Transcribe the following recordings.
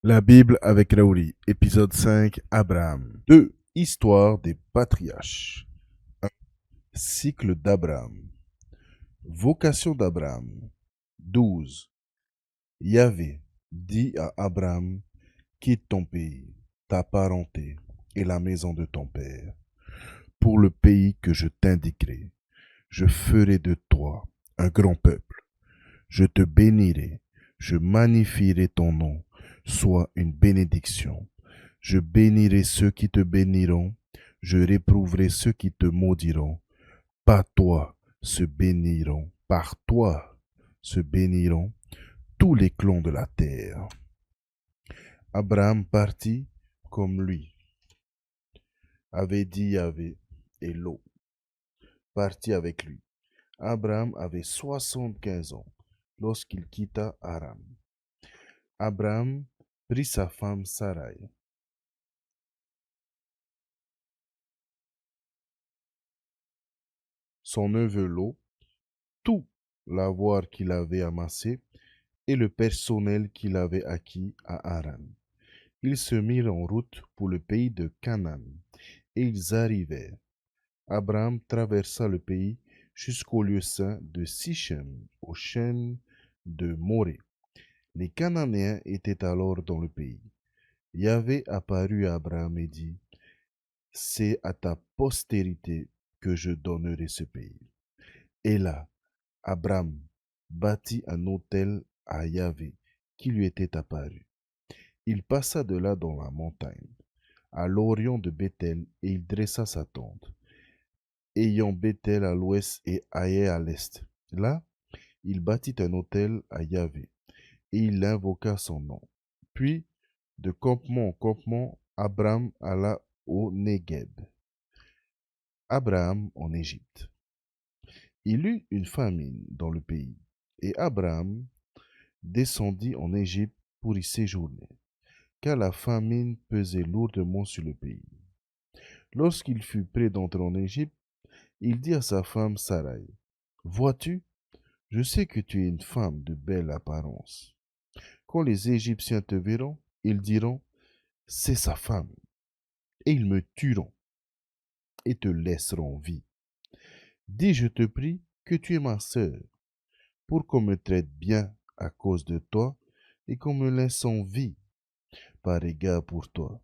La Bible avec Raouli, épisode 5, Abraham. 2. Histoire des patriarches. 1. Cycle d'Abraham. Vocation d'Abraham. 12. Yahvé dit à Abraham, quitte ton pays, ta parenté et la maison de ton père, pour le pays que je t'indiquerai. Je ferai de toi un grand peuple. Je te bénirai, je magnifierai ton nom, sois une bénédiction. Je bénirai ceux qui te béniront, je réprouverai ceux qui te maudiront. Par toi se béniront, par toi se béniront tous les clans de la terre. Abraham partit comme lui avait dit Yahvé, et Lot partit avec lui. Abraham avait 75 ans lorsqu'il quitta Haran. Abraham prit sa femme Sarai, son neveu Lot, tout l'avoir qu'il avait amassé et le personnel qu'il avait acquis à Haran. Ils se mirent en route pour le pays de Canaan, et ils arrivèrent. Abraham traversa le pays jusqu'au lieu saint de Sichem, aux chênes de Morée. Les Cananéens étaient alors dans le pays. Yahvé apparut à Abraham et dit, c'est à ta postérité que je donnerai ce pays. Et là, Abraham bâtit un autel à Yahvé qui lui était apparu. Il passa de là dans la montagne, à l'orient de Béthel, et il dressa sa tente, ayant Béthel à l'ouest et Haï à l'est. Là, il bâtit un autel à Yahvé, et il invoqua son nom. Puis, de campement en campement, Abraham alla au Négueb. Abraham en Égypte. Il eut une famine dans le pays, et Abraham descendit en Égypte pour y séjourner, car la famine pesait lourdement sur le pays. Lorsqu'il fut près d'entrer en Égypte, il dit à sa femme Sarai, vois-tu, je sais que tu es une femme de belle apparence. Quand les Égyptiens te verront, ils diront, c'est sa femme, et ils me tueront et te laisseront en vie. Dis, je te prie, que tu es ma sœur, pour qu'on me traite bien à cause de toi et qu'on me laisse en vie par égard pour toi.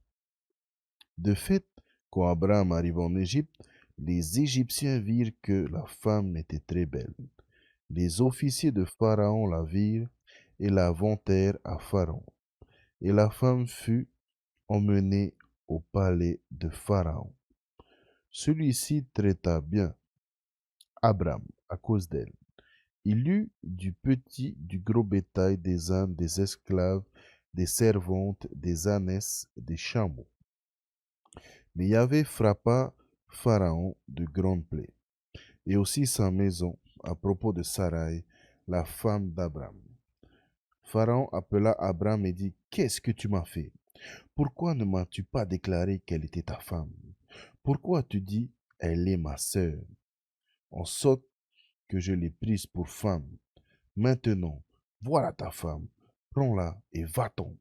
De fait, quand Abraham arriva en Égypte, les Égyptiens virent que la femme était très belle. Les officiers de Pharaon la virent et la vantèrent à Pharaon. Et la femme fut emmenée au palais de Pharaon. Celui-ci traita bien Abraham à cause d'elle. Il eut du petit, du gros bétail, des ânes, des esclaves, des servantes, des ânesses, des chameaux. Mais Yahvé frappa Pharaon de grandes plaies, et aussi sa maison, à propos de Sarai, la femme d'Abraham. Pharaon appela Abraham et dit, qu'est-ce que tu m'as fait? Pourquoi ne m'as-tu pas déclaré qu'elle était ta femme? Pourquoi tu dis, elle est ma sœur, en sorte que je l'ai prise pour femme? Maintenant, voilà ta femme, prends-la et va-t'en.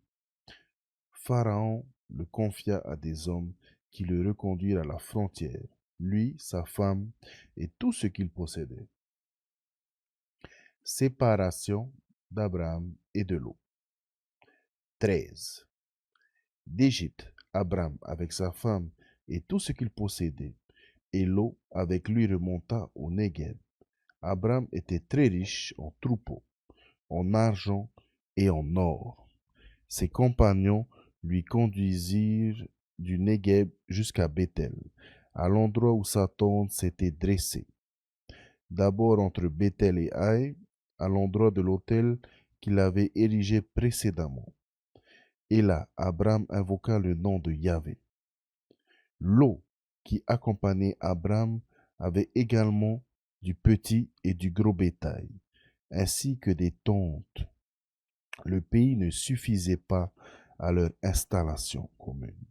Pharaon le confia à des hommes qui le reconduirent à la frontière, lui, sa femme et tout ce qu'il possédait. Séparation d'Abraham et de Lot. 13. D'Égypte, Abraham avec sa femme et tout ce qu'il possédait, et Lot avec lui remonta au Négueb. Abraham était très riche en troupeaux, en argent et en or. Ses compagnons lui conduisirent du Négueb jusqu'à Béthel, à l'endroit où sa tente s'était dressée. D'abord entre Béthel et Haï, à l'endroit de l'autel qu'il avait érigé précédemment. Et là, Abraham invoqua le nom de Yahvé. Lot, qui accompagnait Abraham, avait également du petit et du gros bétail, ainsi que des tentes. Le pays ne suffisait pas à leur installation commune.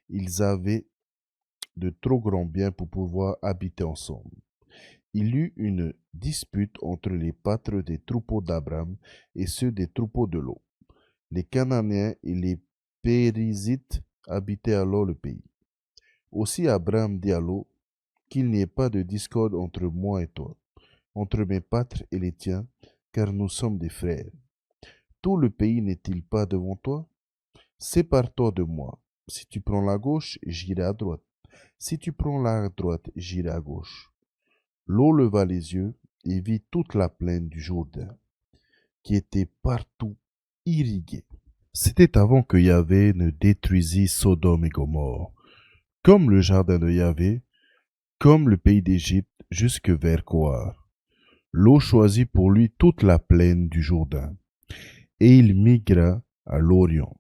Ils avaient de trop grands biens pour pouvoir habiter ensemble. Il y eut une dispute entre les pâtres des troupeaux d'Abraham et ceux des troupeaux de Lot. Les Cananéens et les Périzites habitaient alors le pays. Aussi Abraham dit à Lot, qu'il n'y ait pas de discorde entre moi et toi, entre mes pâtres et les tiens, car nous sommes des frères. Tout le pays n'est-il pas devant toi? Sépare-toi de moi. Si tu prends la gauche, j'irai à droite. Si tu prends la droite, j'irai à gauche. Lot leva les yeux et vit toute la plaine du Jourdain, qui était partout irriguée. C'était avant que Yahvé ne détruisit Sodome et Gomorrhe, comme le jardin de Yahvé, comme le pays d'Égypte, jusque vers Coar. Lot choisit pour lui toute la plaine du Jourdain, et il migra à l'Orient.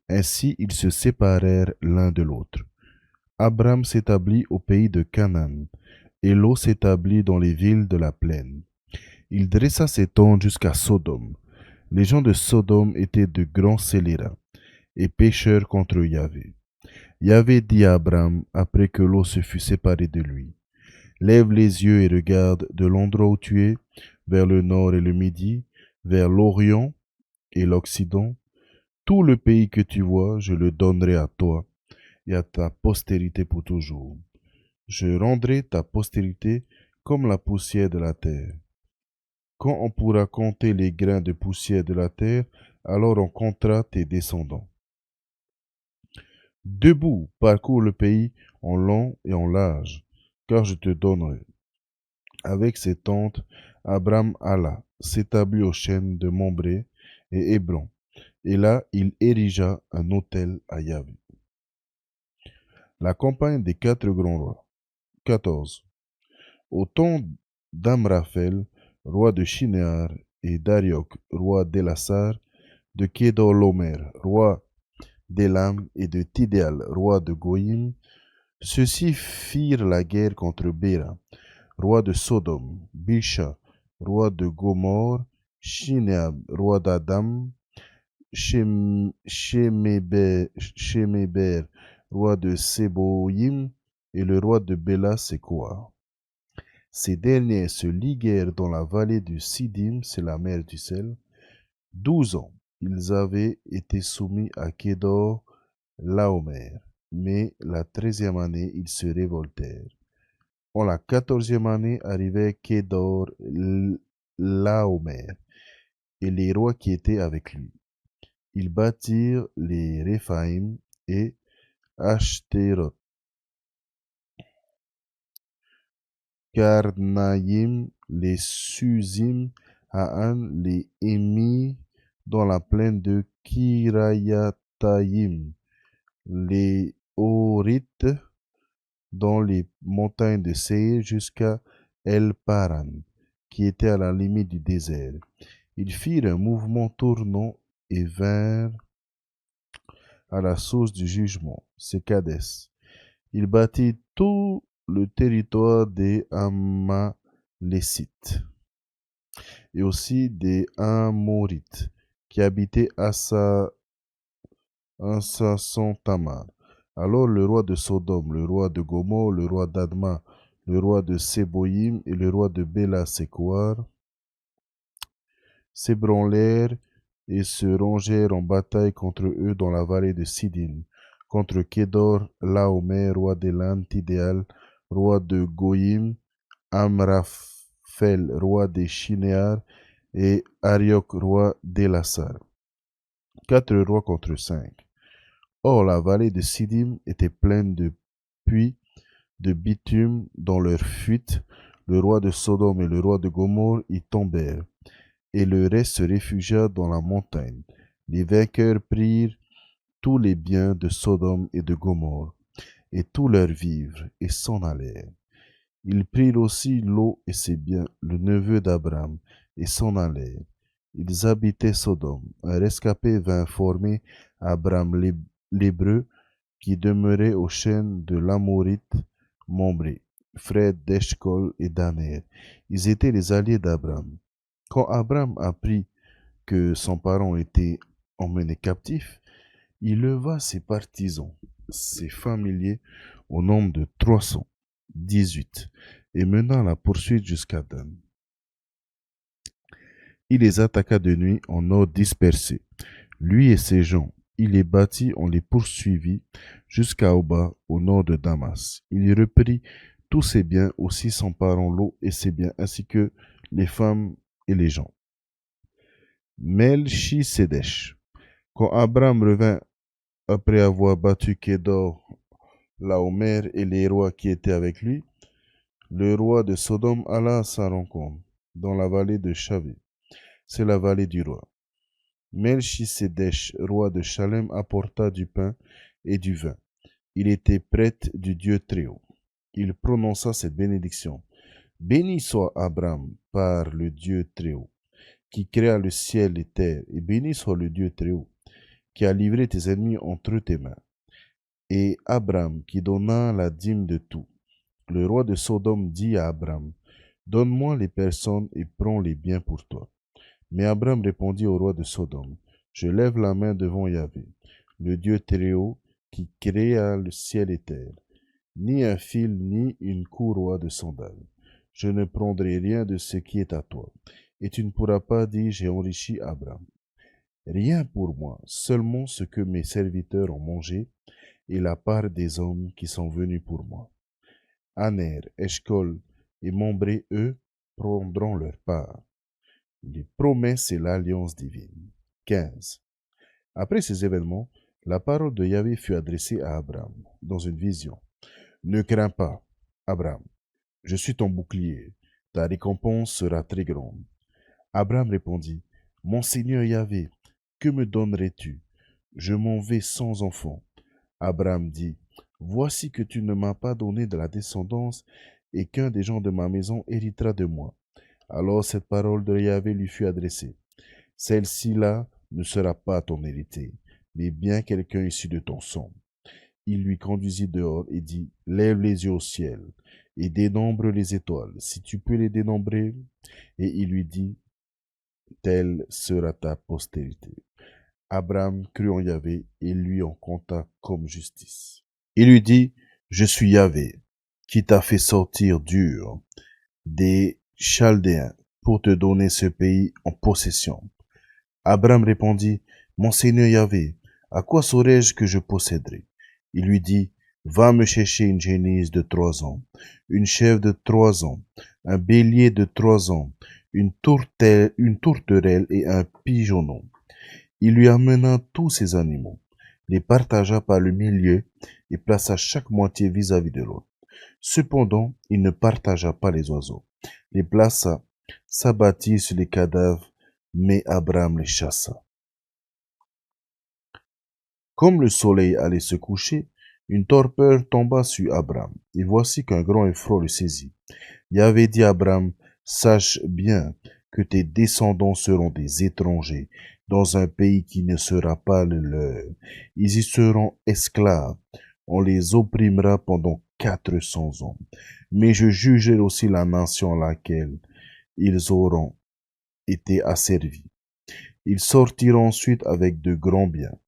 Ainsi ils se séparèrent l'un de l'autre. Abram s'établit au pays de Canaan, et Lot s'établit dans les villes de la plaine. Il dressa ses tentes jusqu'à Sodome. Les gens de Sodome étaient de grands scélérats, et pécheurs contre Yahvé. Yahvé dit à Abram, après que Lot se fut séparé de lui, lève les yeux et regarde de l'endroit où tu es, vers le nord et le midi, vers l'Orient et l'Occident. Tout le pays que tu vois, je le donnerai à toi et à ta postérité pour toujours. Je rendrai ta postérité comme la poussière de la terre. Quand on pourra compter les grains de poussière de la terre, alors on comptera tes descendants. Debout, parcours le pays en long et en large, car je te donnerai. Avec ses tentes, Abram alla, s'établit aux chênes de Mambré et Hébron, et là il érigea un autel à Yahvé. La campagne des 4 grands rois. 14. Au temps d'Amraphel, roi de Shinéar, et d'Arioc, roi d'Elassar, de Kédorlomer, roi d'Élam, et de Tidéal, roi de Goïm, ceux-ci firent la guerre contre Béra, roi de Sodome, Bilsha, roi de Gomorre, Shinéab, roi d'Adam, Sheméber, roi de Séboïm, et le roi de Béla Sécoa. Ces derniers se liguèrent dans la vallée du Sidim, c'est la mer du sel. 12 ans, ils avaient été soumis à Kédor Laomer, mais la 13e année, ils se révoltèrent. En la 14e année arrivait Kédor Laomer et les rois qui étaient avec lui. Ils bâtirent les Réphaïm et Ashteroth, Karnaïm, les Susim, Haan, les Émis, dans la plaine de Kirayataïm, les Horites, dans les montagnes de Seir, jusqu'à El Paran, qui était à la limite du désert. Ils firent un mouvement tournant et vinrent à la source du jugement, c'est Kadès. Il bâtit tout le territoire des Amalécites et aussi des Amorites qui habitaient Tamar. Alors le roi de Sodome, le roi de Gomorre, le roi d'Adma, le roi de Séboïm et le roi de Béla Sécoar s'ébranlèrent et se rangèrent en bataille contre eux dans la vallée de Sidim, contre Kédor, Laomer, roi d'Élam, Tidéal, roi de Goïm, Amraphel, roi des Shinéar, et Arioc, roi d'Elassar. 4 rois contre 5. Or la vallée de Sidim était pleine de puits de bitume dans leur fuite. Le roi de Sodome et le roi de Gomorre y tombèrent, et le reste se réfugia dans la montagne. Les vainqueurs prirent tous les biens de Sodome et de Gomorre, et tous leurs vivres, et s'en allèrent. Ils prirent aussi Lot et ses biens, le neveu d'Abraham, et s'en allèrent. Ils habitaient Sodome. Un rescapé vint informer Abraham l'Hébreu, qui demeurait aux chênes de l'Amorite Mambré, frère d'Eshcol et d'Aner. Ils étaient les alliés d'Abraham. Quand Abraham apprit que son parent était emmené captif, il leva ses partisans, ses familiers, au nombre de 318, et mena la poursuite jusqu'à Dan. Il les attaqua de nuit en ordre dispersé. lui et ses gens. Il les battit, on les poursuivit jusqu'à Oba, au nord de Damas. Il y reprit tous ses biens, aussi s'emparant l'eau et ses biens, ainsi que les femmes et les gens. Melchisédech. Quand Abraham revint après avoir battu Kédor, Laomer et les rois qui étaient avec lui, le roi de Sodome alla à sa rencontre, dans la vallée de Chavé. C'est la vallée du roi. Melchisédech, roi de Chalem, apporta du pain et du vin. Il était prêtre du Dieu Très-Haut. Il prononça cette bénédiction. Béni soit Abraham par le Dieu Très-Haut, qui créa le ciel et terre, et béni soit le Dieu Très-Haut, qui a livré tes ennemis entre tes mains. Et Abraham, qui donna la dîme de tout. Le roi de Sodome dit à Abraham, donne-moi les personnes et prends les biens pour toi. Mais Abraham répondit au roi de Sodome, je lève la main devant Yahvé, le Dieu Très-Haut, qui créa le ciel et terre. Ni un fil, ni une courroie de sandales. Je ne prendrai rien de ce qui est à toi. Et tu ne pourras pas dire, j'ai enrichi Abraham. Rien pour moi, seulement ce que mes serviteurs ont mangé, et la part des hommes qui sont venus pour moi. Aner, Eshcol et Mambré, eux, prendront leur part. Les promesses et l'alliance divine. 15. Après ces événements, la parole de Yahvé fut adressée à Abraham dans une vision. Ne crains pas, Abraham, je suis ton bouclier, ta récompense sera très grande. Abraham répondit, mon Seigneur Yahvé, que me donnerais-tu? Je m'en vais sans enfant. Abraham dit, voici que tu ne m'as pas donné de la descendance et qu'un des gens de ma maison héritera de moi. Alors cette parole de Yahvé lui fut adressée. Celle-ci-là ne sera pas ton hérité, mais bien quelqu'un issu de ton sang. Il lui conduisit dehors et dit, lève les yeux au ciel et dénombre les étoiles, si tu peux les dénombrer. Et il lui dit, telle sera ta postérité. Abraham crut en Yahvé et lui en compta comme justice. Il lui dit, je suis Yahvé, qui t'a fait sortir d'Ur, des Chaldéens, pour te donner ce pays en possession. Abraham répondit, mon Seigneur Yahvé, à quoi saurais-je que je posséderai? Il lui dit, va me chercher une génisse de 3 ans, une chèvre de 3 ans, un bélier de 3 ans, une tourterelle et un pigeonneau. Il lui amena tous ces animaux, les partagea par le milieu et plaça chaque moitié vis-à-vis de l'autre. Cependant, il ne partagea pas les oiseaux, les plaça, s'abattit sur les cadavres, mais Abraham les chassa. Comme le soleil allait se coucher, une torpeur tomba sur Abraham, et voici qu'un grand effroi le saisit. Yahvé dit à Abraham, sache bien que tes descendants seront des étrangers dans un pays qui ne sera pas le leur. Ils y seront esclaves. On les opprimera pendant 400 ans. Mais je jugerai aussi la nation à laquelle ils auront été asservis. Ils sortiront ensuite avec de grands biens.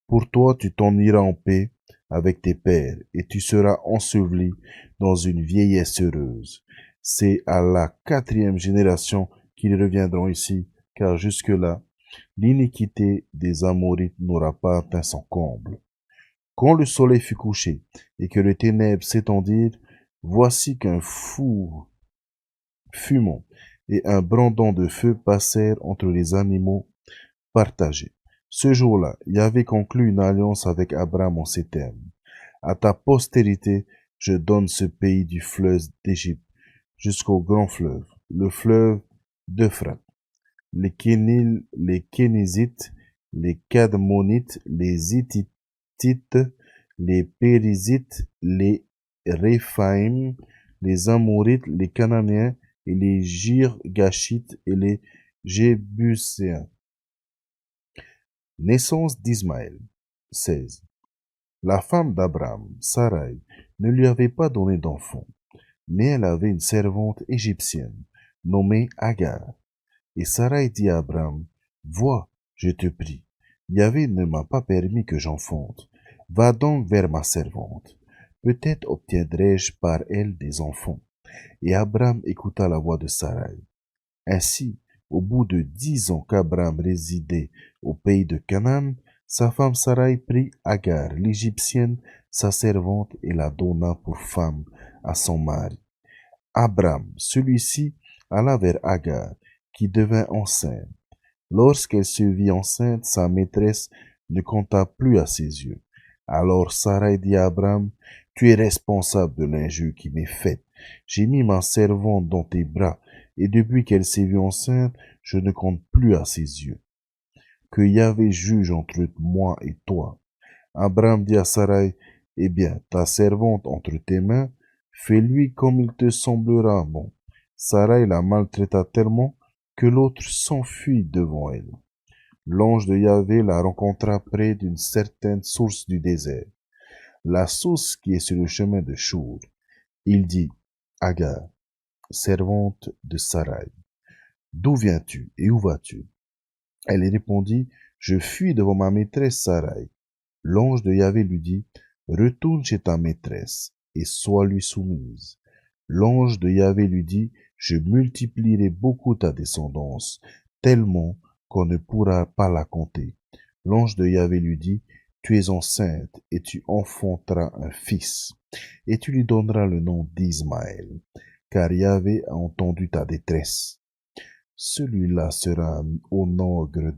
Pour toi, tu t'en iras en paix avec tes pères, et tu seras enseveli dans une vieillesse heureuse. C'est à la 4e génération qu'ils reviendront ici, car jusque-là, l'iniquité des Amorites n'aura pas atteint son comble. Quand le soleil fut couché et que les ténèbres s'étendirent, voici qu'un four fumant et un brandon de feu passèrent entre les animaux partagés. Ce jour-là, Yahvé conclut une alliance avec Abraham en ces termes. À ta postérité, je donne ce pays du fleuve d'Égypte jusqu'au grand fleuve, le fleuve d'Euphrate. Les Kénizites, les Cadmonites, les Hittites, les Périzites, les Réphaïm, les Amorites, les Cananéens et les Girgashites et les Jébuséens. Naissance d'Ismaël. 16. La femme d'Abraham, Sarai, ne lui avait pas donné d'enfant, mais elle avait une servante égyptienne, nommée Agar. Et Sarai dit à Abraham, vois, je te prie, Yahvé ne m'a pas permis que j'enfante. Va donc vers ma servante. Peut-être obtiendrai-je par elle des enfants. Et Abraham écouta la voix de Sarai. Ainsi, au bout de 10 ans qu'Abraham résidait au pays de Canaan, sa femme Sarai prit Agar, l'Égyptienne, sa servante, et la donna pour femme à son mari. Abram, celui-ci, alla vers Agar, qui devint enceinte. Lorsqu'elle se vit enceinte, sa maîtresse ne compta plus à ses yeux. Alors Sarai dit à Abram, tu es responsable de l'injure qui m'est faite. J'ai mis ma servante dans tes bras, et depuis qu'elle s'est vue enceinte, je ne compte plus à ses yeux. Que Yahvé juge entre moi et toi. Abraham dit à Sarai, eh bien, ta servante entre tes mains, fais-lui comme il te semblera bon. Sarai la maltraita tellement que l'autre s'enfuit devant elle. L'ange de Yahvé la rencontra près d'une certaine source du désert, la source qui est sur le chemin de Chour. Il dit, Agar, servante de Sarai, d'où viens-tu et où vas-tu? Elle répondit, je fuis devant ma maîtresse Sarai. L'ange de Yahvé lui dit, retourne chez ta maîtresse et sois lui soumise. L'ange de Yahvé lui dit, je multiplierai beaucoup ta descendance, tellement qu'on ne pourra pas la compter. L'ange de Yahvé lui dit, tu es enceinte et tu enfanteras un fils, et tu lui donneras le nom d'Ismaël, car Yahvé a entendu ta détresse. Celui-là sera un onagre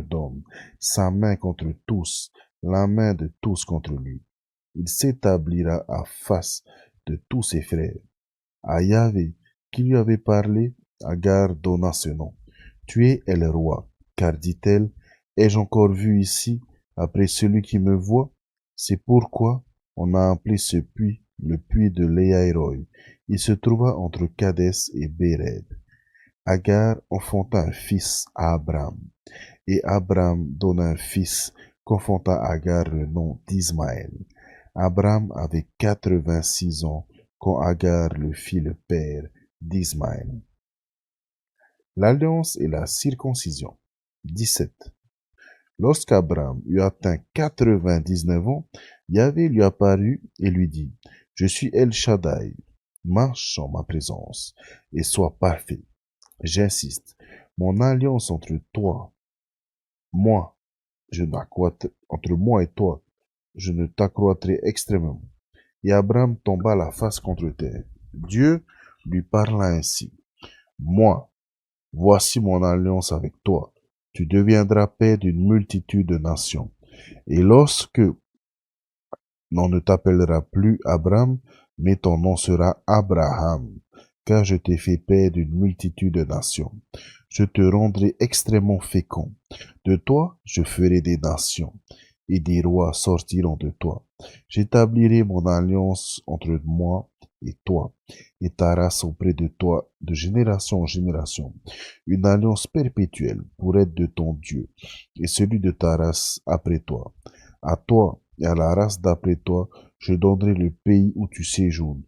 d'homme, sa main contre tous, la main de tous contre lui. Il s'établira à face de tous ses frères. À Yahvé, qui lui avait parlé, Agar donna ce nom. Tu es le roi, car dit-elle, ai-je encore vu ici, après celui qui me voit? C'est pourquoi on a appelé ce puits le puits de Léaïroï. Il se trouva entre Kadès et Béred. Agar enfanta un fils à Abraham, et Abraham donna un fils qu'enfanta Agar le nom d'Ismaël. Abraham avait 86 ans quand Agar le fit le père d'Ismaël. L'alliance et la circoncision. 17. Lorsqu'Abraham eut atteint 99 ans, Yahvé lui apparut et lui dit, je suis El Shaddai, marche en ma présence et sois parfait. J'insiste, mon alliance entre moi, entre moi et toi, je ne t'accroîtrai extrêmement. Et Abraham tomba la face contre terre. Dieu lui parla ainsi. Moi, voici mon alliance avec toi. Tu deviendras père d'une multitude de nations. Et lorsque l'on ne t'appellera plus Abraham, mais ton nom sera Abraham, car je t'ai fait père d'une multitude de nations. Je te rendrai extrêmement fécond. De toi, je ferai des nations, et des rois sortiront de toi. J'établirai mon alliance entre moi et toi, et ta race auprès de toi de génération en génération, une alliance perpétuelle pour être de ton Dieu, et celui de ta race après toi. À toi et à la race d'après toi, je donnerai le pays où tu séjournes,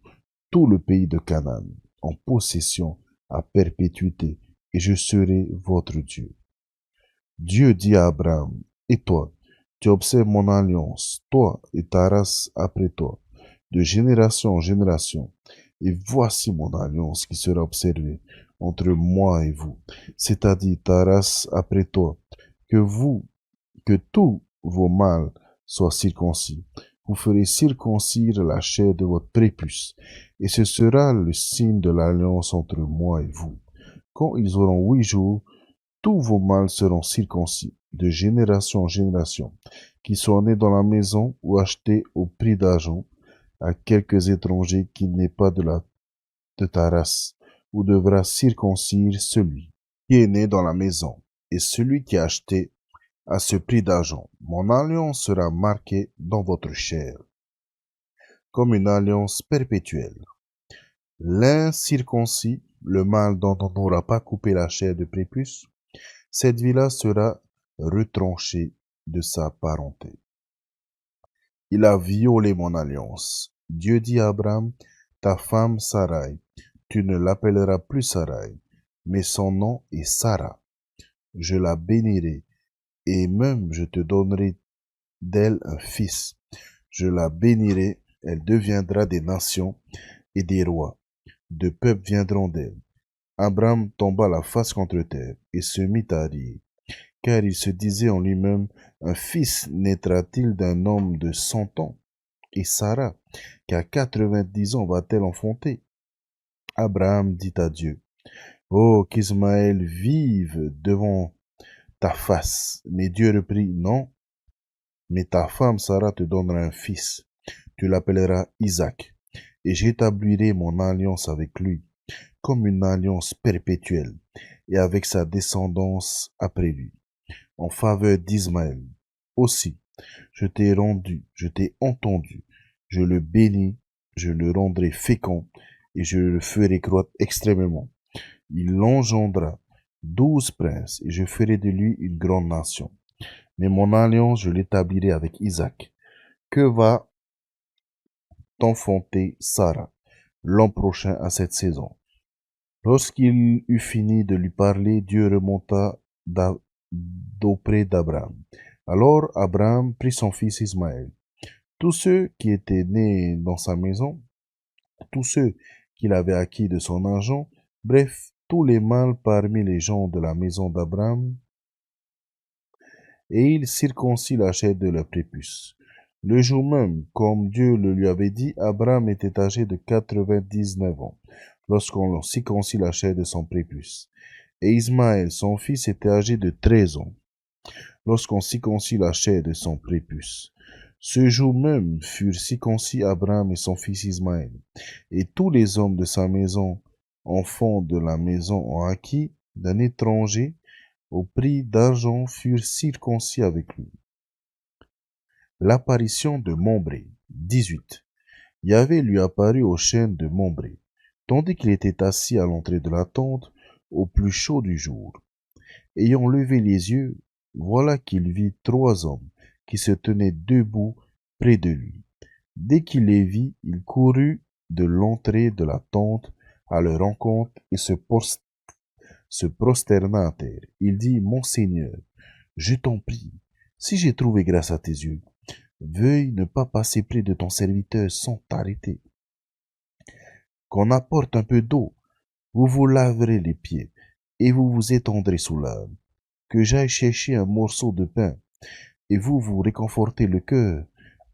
tout le pays de Canaan, en possession à perpétuité, et je serai votre Dieu. Dieu dit à Abraham, et toi, tu observes mon alliance, toi et ta race après toi, de génération en génération, et voici mon alliance qui sera observée entre moi et vous, c'est-à-dire ta race après toi, que tous vos mâles soient circoncis. Vous ferez circoncire la chair de votre prépuce, et ce sera le signe de l'alliance entre moi et vous. Quand ils auront 8 jours, tous vos mâles seront circoncis, de génération en génération, qui soient nés dans la maison ou achetés au prix d'argent à quelques étrangers qui n'est pas de ta race, ou devra circoncire celui qui est né dans la maison, et celui qui est acheté à ce prix d'argent. Mon alliance sera marquée dans votre chair, comme une alliance perpétuelle. L'incirconcis, le mâle dont on n'aura pas coupé la chair de prépuce, cette vie-là sera retranchée de sa parenté. Il a violé mon alliance. Dieu dit à Abraham, ta femme Sarai, tu ne l'appelleras plus Sarai, mais son nom est Sarah. Je la bénirai, et même je te donnerai d'elle un fils. Je la bénirai, elle deviendra des nations et des rois. De peuples viendront d'elle. Abraham tomba la face contre terre et se mit à rire. car il se disait en lui-même, un fils naîtra-t-il d'un homme de 100 ans? Et Sarah, qui a 90 ans, va-t-elle enfanter? Abraham dit à Dieu, oh, qu'Ismaël vive devant ta face. Mais Dieu reprit, non, mais ta femme Sarah te donnera un fils. Tu l'appelleras Isaac, et j'établirai mon alliance avec lui, comme une alliance perpétuelle, et avec sa descendance après lui, en faveur d'Ismaël. Aussi, je t'ai rendu, je t'ai entendu, je le bénis, je le rendrai fécond, et je le ferai croître extrêmement. Il engendra 12 princes, et je ferai de lui une grande nation. Mais mon alliance, je l'établirai avec Isaac, que va enfanter Sarah l'an prochain à cette saison. Lorsqu'il eut fini de lui parler, Dieu remonta d'auprès d'Abraham. Alors Abraham prit son fils Ismaël, tous ceux qui étaient nés dans sa maison, tous ceux qu'il avait acquis de son argent, bref, tous les mâles parmi les gens de la maison d'Abraham, et il circoncit la chair de leur prépuce. Le jour même, comme Dieu le lui avait dit, Abraham était âgé de 99 ans, lorsqu'on circoncit la chair de son prépuce. Et Ismaël, son fils, était âgé de 13 ans, lorsqu'on circoncit la chair de son prépuce. Ce jour même furent circoncis Abraham et son fils Ismaël, et tous les hommes de sa maison, enfants de la maison, ont acquis d'un étranger au prix d'argent furent circoncis avec lui. L'apparition de Mambré. 18. Yahvé lui apparut au chêne de Mambré, tandis qu'il était assis à l'entrée de la tente, au plus chaud du jour. Ayant levé les yeux, voilà qu'il vit 3 hommes qui se tenaient debout près de lui. Dès qu'il les vit, il courut de l'entrée de la tente à leur rencontre et se prosterna à terre. Il dit, Mon Seigneur, je t'en prie, si j'ai trouvé grâce à tes yeux, veuille ne pas passer près de ton serviteur sans t'arrêter. Qu'on apporte un peu d'eau, vous vous laverez les pieds et vous vous étendrez sous l'arbre. Que j'aille chercher un morceau de pain et vous vous réconfortez le cœur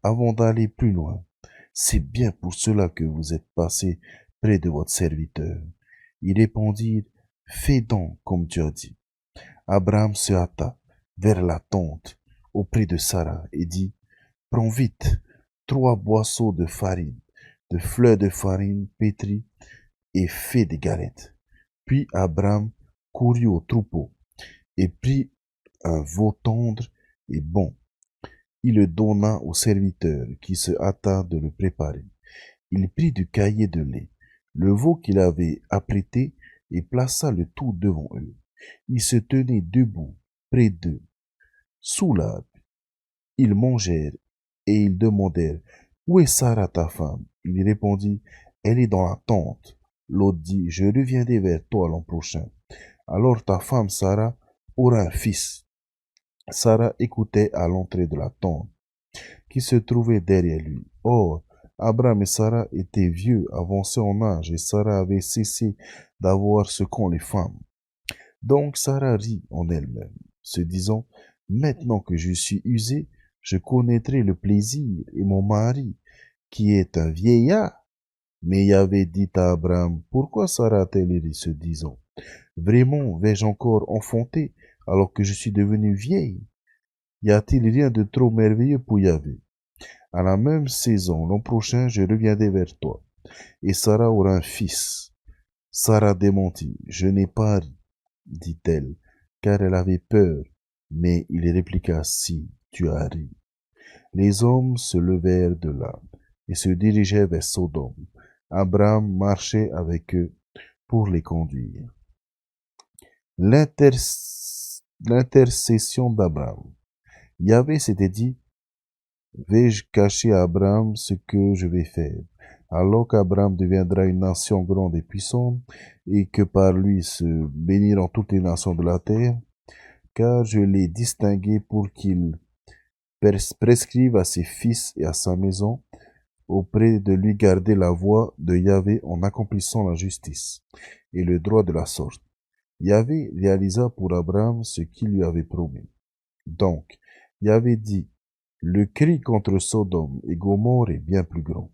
avant d'aller plus loin. C'est bien pour cela que vous êtes passé près de votre serviteur. Ils répondirent, fais donc comme tu as dit. Abraham se hâta vers la tente auprès de Sarah et dit, prends vite 3 boisseaux de farine, de fleurs de farine pétries et fais des galettes. Puis Abraham courut au troupeau et prit un veau tendre et bon. Il le donna au serviteur qui se hâta de le préparer. Il prit du cahier de lait, le veau qu'il avait apprêté, et plaça le tout devant eux. Ils se tenaient debout, près d'eux, sous l'arbre. Ils mangèrent, et ils demandèrent, où est Sarah ta femme? Il répondit, elle est dans la tente. L'autre dit, je reviendrai vers toi l'an prochain. Alors ta femme Sarah aura un fils. Sarah écoutait à l'entrée de la tente, qui se trouvait derrière lui. Or, Abraham et Sarah étaient vieux, avancés en âge, et Sarah avait cessé d'avoir ce qu'ont les femmes. Donc Sarah rit en elle-même, se disant, maintenant que je suis usée, je connaîtrai le plaisir, et mon mari, qui est un vieillard. Mais Yahvé dit à Abraham, pourquoi Sarah a-t-elle ri, se disant, vraiment vais-je encore enfanter alors que je suis devenue vieille? Y a-t-il rien de trop merveilleux pour Yahvé? À la même saison, l'an prochain, je reviendrai vers toi, et Sarah aura un fils. Sarah démentit, je n'ai pas ri, dit-elle, car elle avait peur. Mais il répliqua, si, tu as ri. Les hommes se levèrent de là, et se dirigeaient vers Sodome. Abraham marchait avec eux pour les conduire. L'intercession d'Abraham. Yahvé s'était dit, vais-je cacher à Abraham ce que je vais faire, alors qu'Abraham deviendra une nation grande et puissante, et que par lui se béniront toutes les nations de la terre, car je l'ai distingué pour qu'il prescrive à ses fils et à sa maison, auprès de lui garder la voie de Yahvé en accomplissant la justice et le droit de la sorte. Yahvé réalisa pour Abraham ce qu'il lui avait promis. Donc, Yahvé dit, le cri contre Sodome et Gomorrhe est bien plus grand.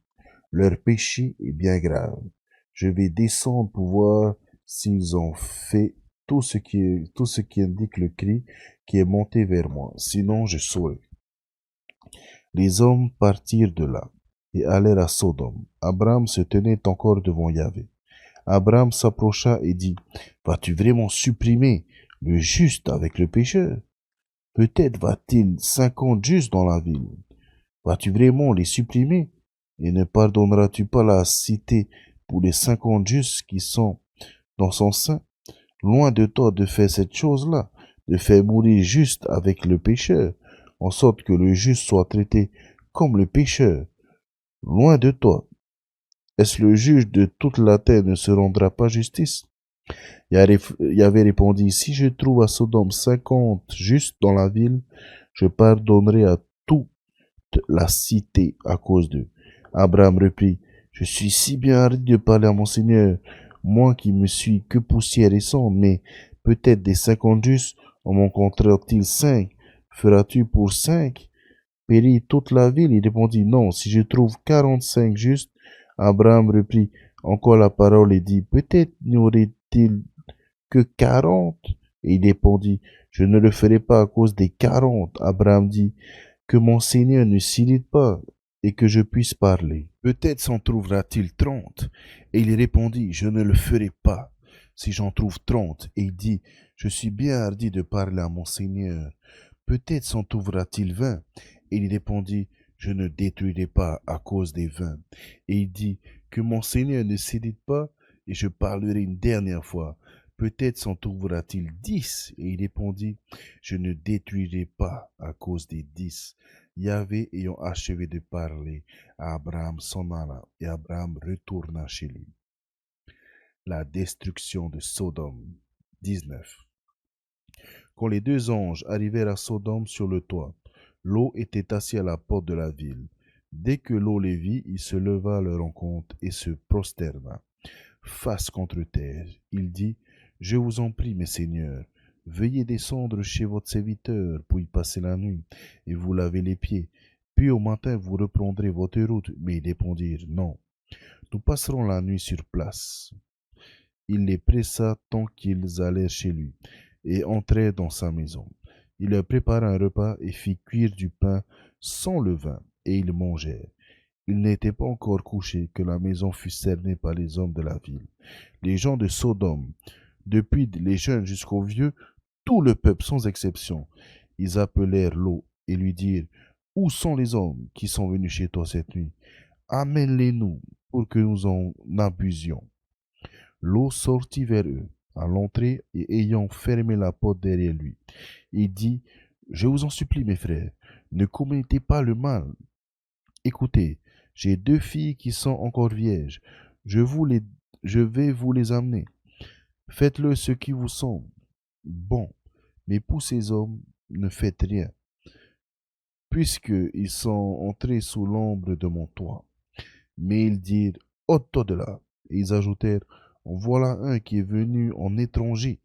Leur péché est bien grave. Je vais descendre pour voir s'ils ont fait tout ce qui indique le cri qui est monté vers moi. Sinon, je saurai. Les hommes partirent de là et allèrent à Sodome. Abraham se tenait encore devant Yahvé. Abraham s'approcha et dit, vas-tu vraiment supprimer le juste avec le pécheur? Peut-être va-t-il 50 justes dans la ville. Vas-tu vraiment les supprimer? Et ne pardonneras-tu pas la cité pour les 50 justes qui sont dans son sein? Loin de toi de faire cette chose-là, de faire mourir juste avec le pécheur, en sorte que le juste soit traité comme le pécheur. Loin de toi. Est-ce le juge de toute la terre ne se rendra pas justice? Yahvé répondit, si je trouve à Sodome 50 justes dans la ville, je pardonnerai à toute la cité à cause d'eux. Abraham reprit, je suis si bien hardi de parler à mon Seigneur, moi qui me suis que poussière et sang, mais peut-être des 50 justes en rencontrera-t-il 5. Feras-tu pour 5 périt toute la ville? Il répondit, non, si je trouve 45 justes. Abraham reprit encore la parole et dit, peut-être n'y aurait-il que 40? Et il répondit, je ne le ferai pas à cause des 40. Abraham dit, que mon Seigneur ne s'irrite pas et que je puisse parler. Peut-être s'en trouvera-t-il 30. Et il répondit, je ne le ferai pas si j'en trouve 30. Et il dit, je suis bien hardi de parler à mon Seigneur. Peut-être s'en trouvera-t-il 20. Et il répondit, je ne détruirai pas à cause des 20. Et il dit, que mon Seigneur ne s'irrite pas et je parlerai une dernière fois. Peut-être s'en trouvera-t-il 10. Et il répondit, je ne détruirai pas à cause des 10. Yahvé ayant achevé de parler à Abraham s'en alla, et Abraham retourna chez lui. La destruction de Sodome. 19. Quand les deux anges arrivèrent à Sodome sur le toit, Lot était assis à la porte de la ville. Dès que Lot les vit, il se leva à leur rencontre et se prosterna, face contre terre. Il dit, je vous en prie, mes seigneurs, veuillez descendre chez votre serviteur pour y passer la nuit et vous laver les pieds. Puis au matin vous reprendrez votre route. Mais ils répondirent, non, nous passerons la nuit sur place. Il les pressa tant qu'ils allèrent chez lui et entrèrent dans sa maison. Il leur prépara un repas et fit cuire du pain sans levain, et ils mangèrent. Il n'était pas encore couché que la maison fut cernée par les hommes de la ville. Les gens de Sodome, depuis les jeunes jusqu'aux vieux, tout le peuple sans exception, ils appelèrent Lot et lui dirent, où sont les hommes qui sont venus chez toi cette nuit? Amène-les-nous pour que nous en abusions. Lot sortit vers eux à l'entrée et ayant fermé la porte derrière lui, il dit, je vous en supplie, mes frères, ne commettez pas le mal. Écoutez, j'ai 2 filles qui sont encore vierges. Je vais vous les amener. Faites-le ce qui vous semble bon. Mais pour ces hommes, ne faites rien, puisqu'ils sont entrés sous l'ombre de mon toit. Mais ils dirent, ôte-toi de là. Et ils ajoutèrent, en voilà un qui est venu en étranger,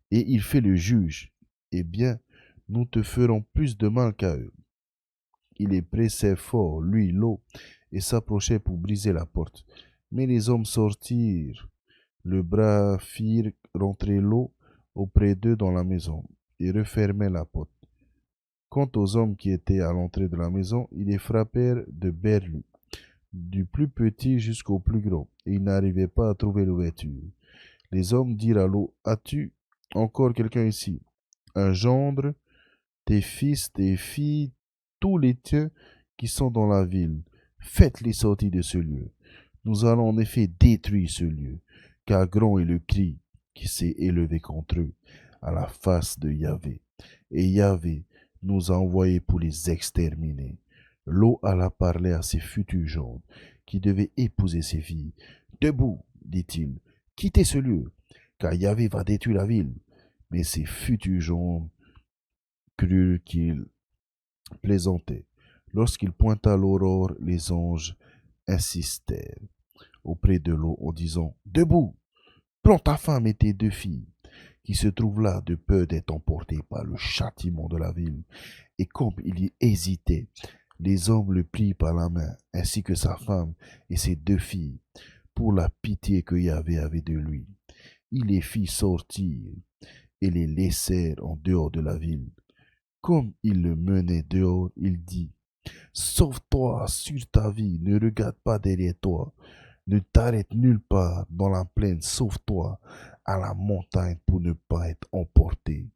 et il fait le juge. Eh bien, nous te ferons plus de mal qu'à eux. Il les pressait fort, lui, Lot, et s'approchait pour briser la porte. Mais les hommes sortirent, le bras firent rentrer Lot auprès d'eux dans la maison, et refermèrent la porte. Quant aux hommes qui étaient à l'entrée de la maison, ils les frappèrent de berlus, du plus petit jusqu'au plus grand, et ils n'arrivaient pas à trouver l'ouverture. Les hommes dirent à Lot, as-tu encore quelqu'un ici? Un gendre, tes fils, tes filles, tous les tiens qui sont dans la ville, faites-les sortir de ce lieu. Nous allons en effet détruire ce lieu, car grand est le cri qui s'est élevé contre eux à la face de Yahvé. Et Yahvé nous a envoyés pour les exterminer. Lot alla parler à ses futurs gendres, qui devaient épouser ses filles. Debout, dit-il, quittez ce lieu, car Yahvé va détruire la ville. Mais ses futurs gendres crurent qu'il plaisantait. Lorsqu'il pointa l'aurore, les anges insistèrent auprès de l'eau en disant, debout, prends ta femme et tes 2 filles, qui se trouvent là de peur d'être emportés par le châtiment de la ville. Et comme il y hésitait, les hommes le prirent par la main, ainsi que sa femme et ses 2 filles, pour la pitié que Yahvé avait de lui. Il les fit sortir et les laissèrent en dehors de la ville. Comme il le menait dehors, il dit, sauve-toi sur ta vie, ne regarde pas derrière toi, ne t'arrête nulle part dans la plaine, sauve-toi à la montagne pour ne pas être emporté.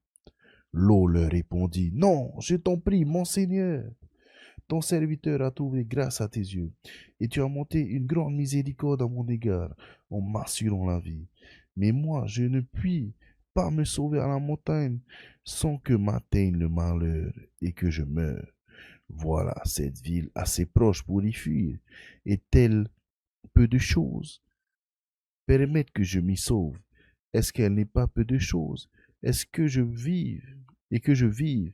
L'eau leur répondit, non, je t'en prie, mon Seigneur. Ton serviteur a trouvé grâce à tes yeux, et tu as monté une grande miséricorde à mon égard, en m'assurant la vie. Mais moi, je ne puis pas me sauver à la montagne sans que m'atteigne le malheur et que je meure. Voilà cette ville assez proche pour y fuir, est-elle peu de choses? Permettre que je m'y sauve, est-ce qu'elle n'est pas peu de choses? Est-ce que je vive et que je vive?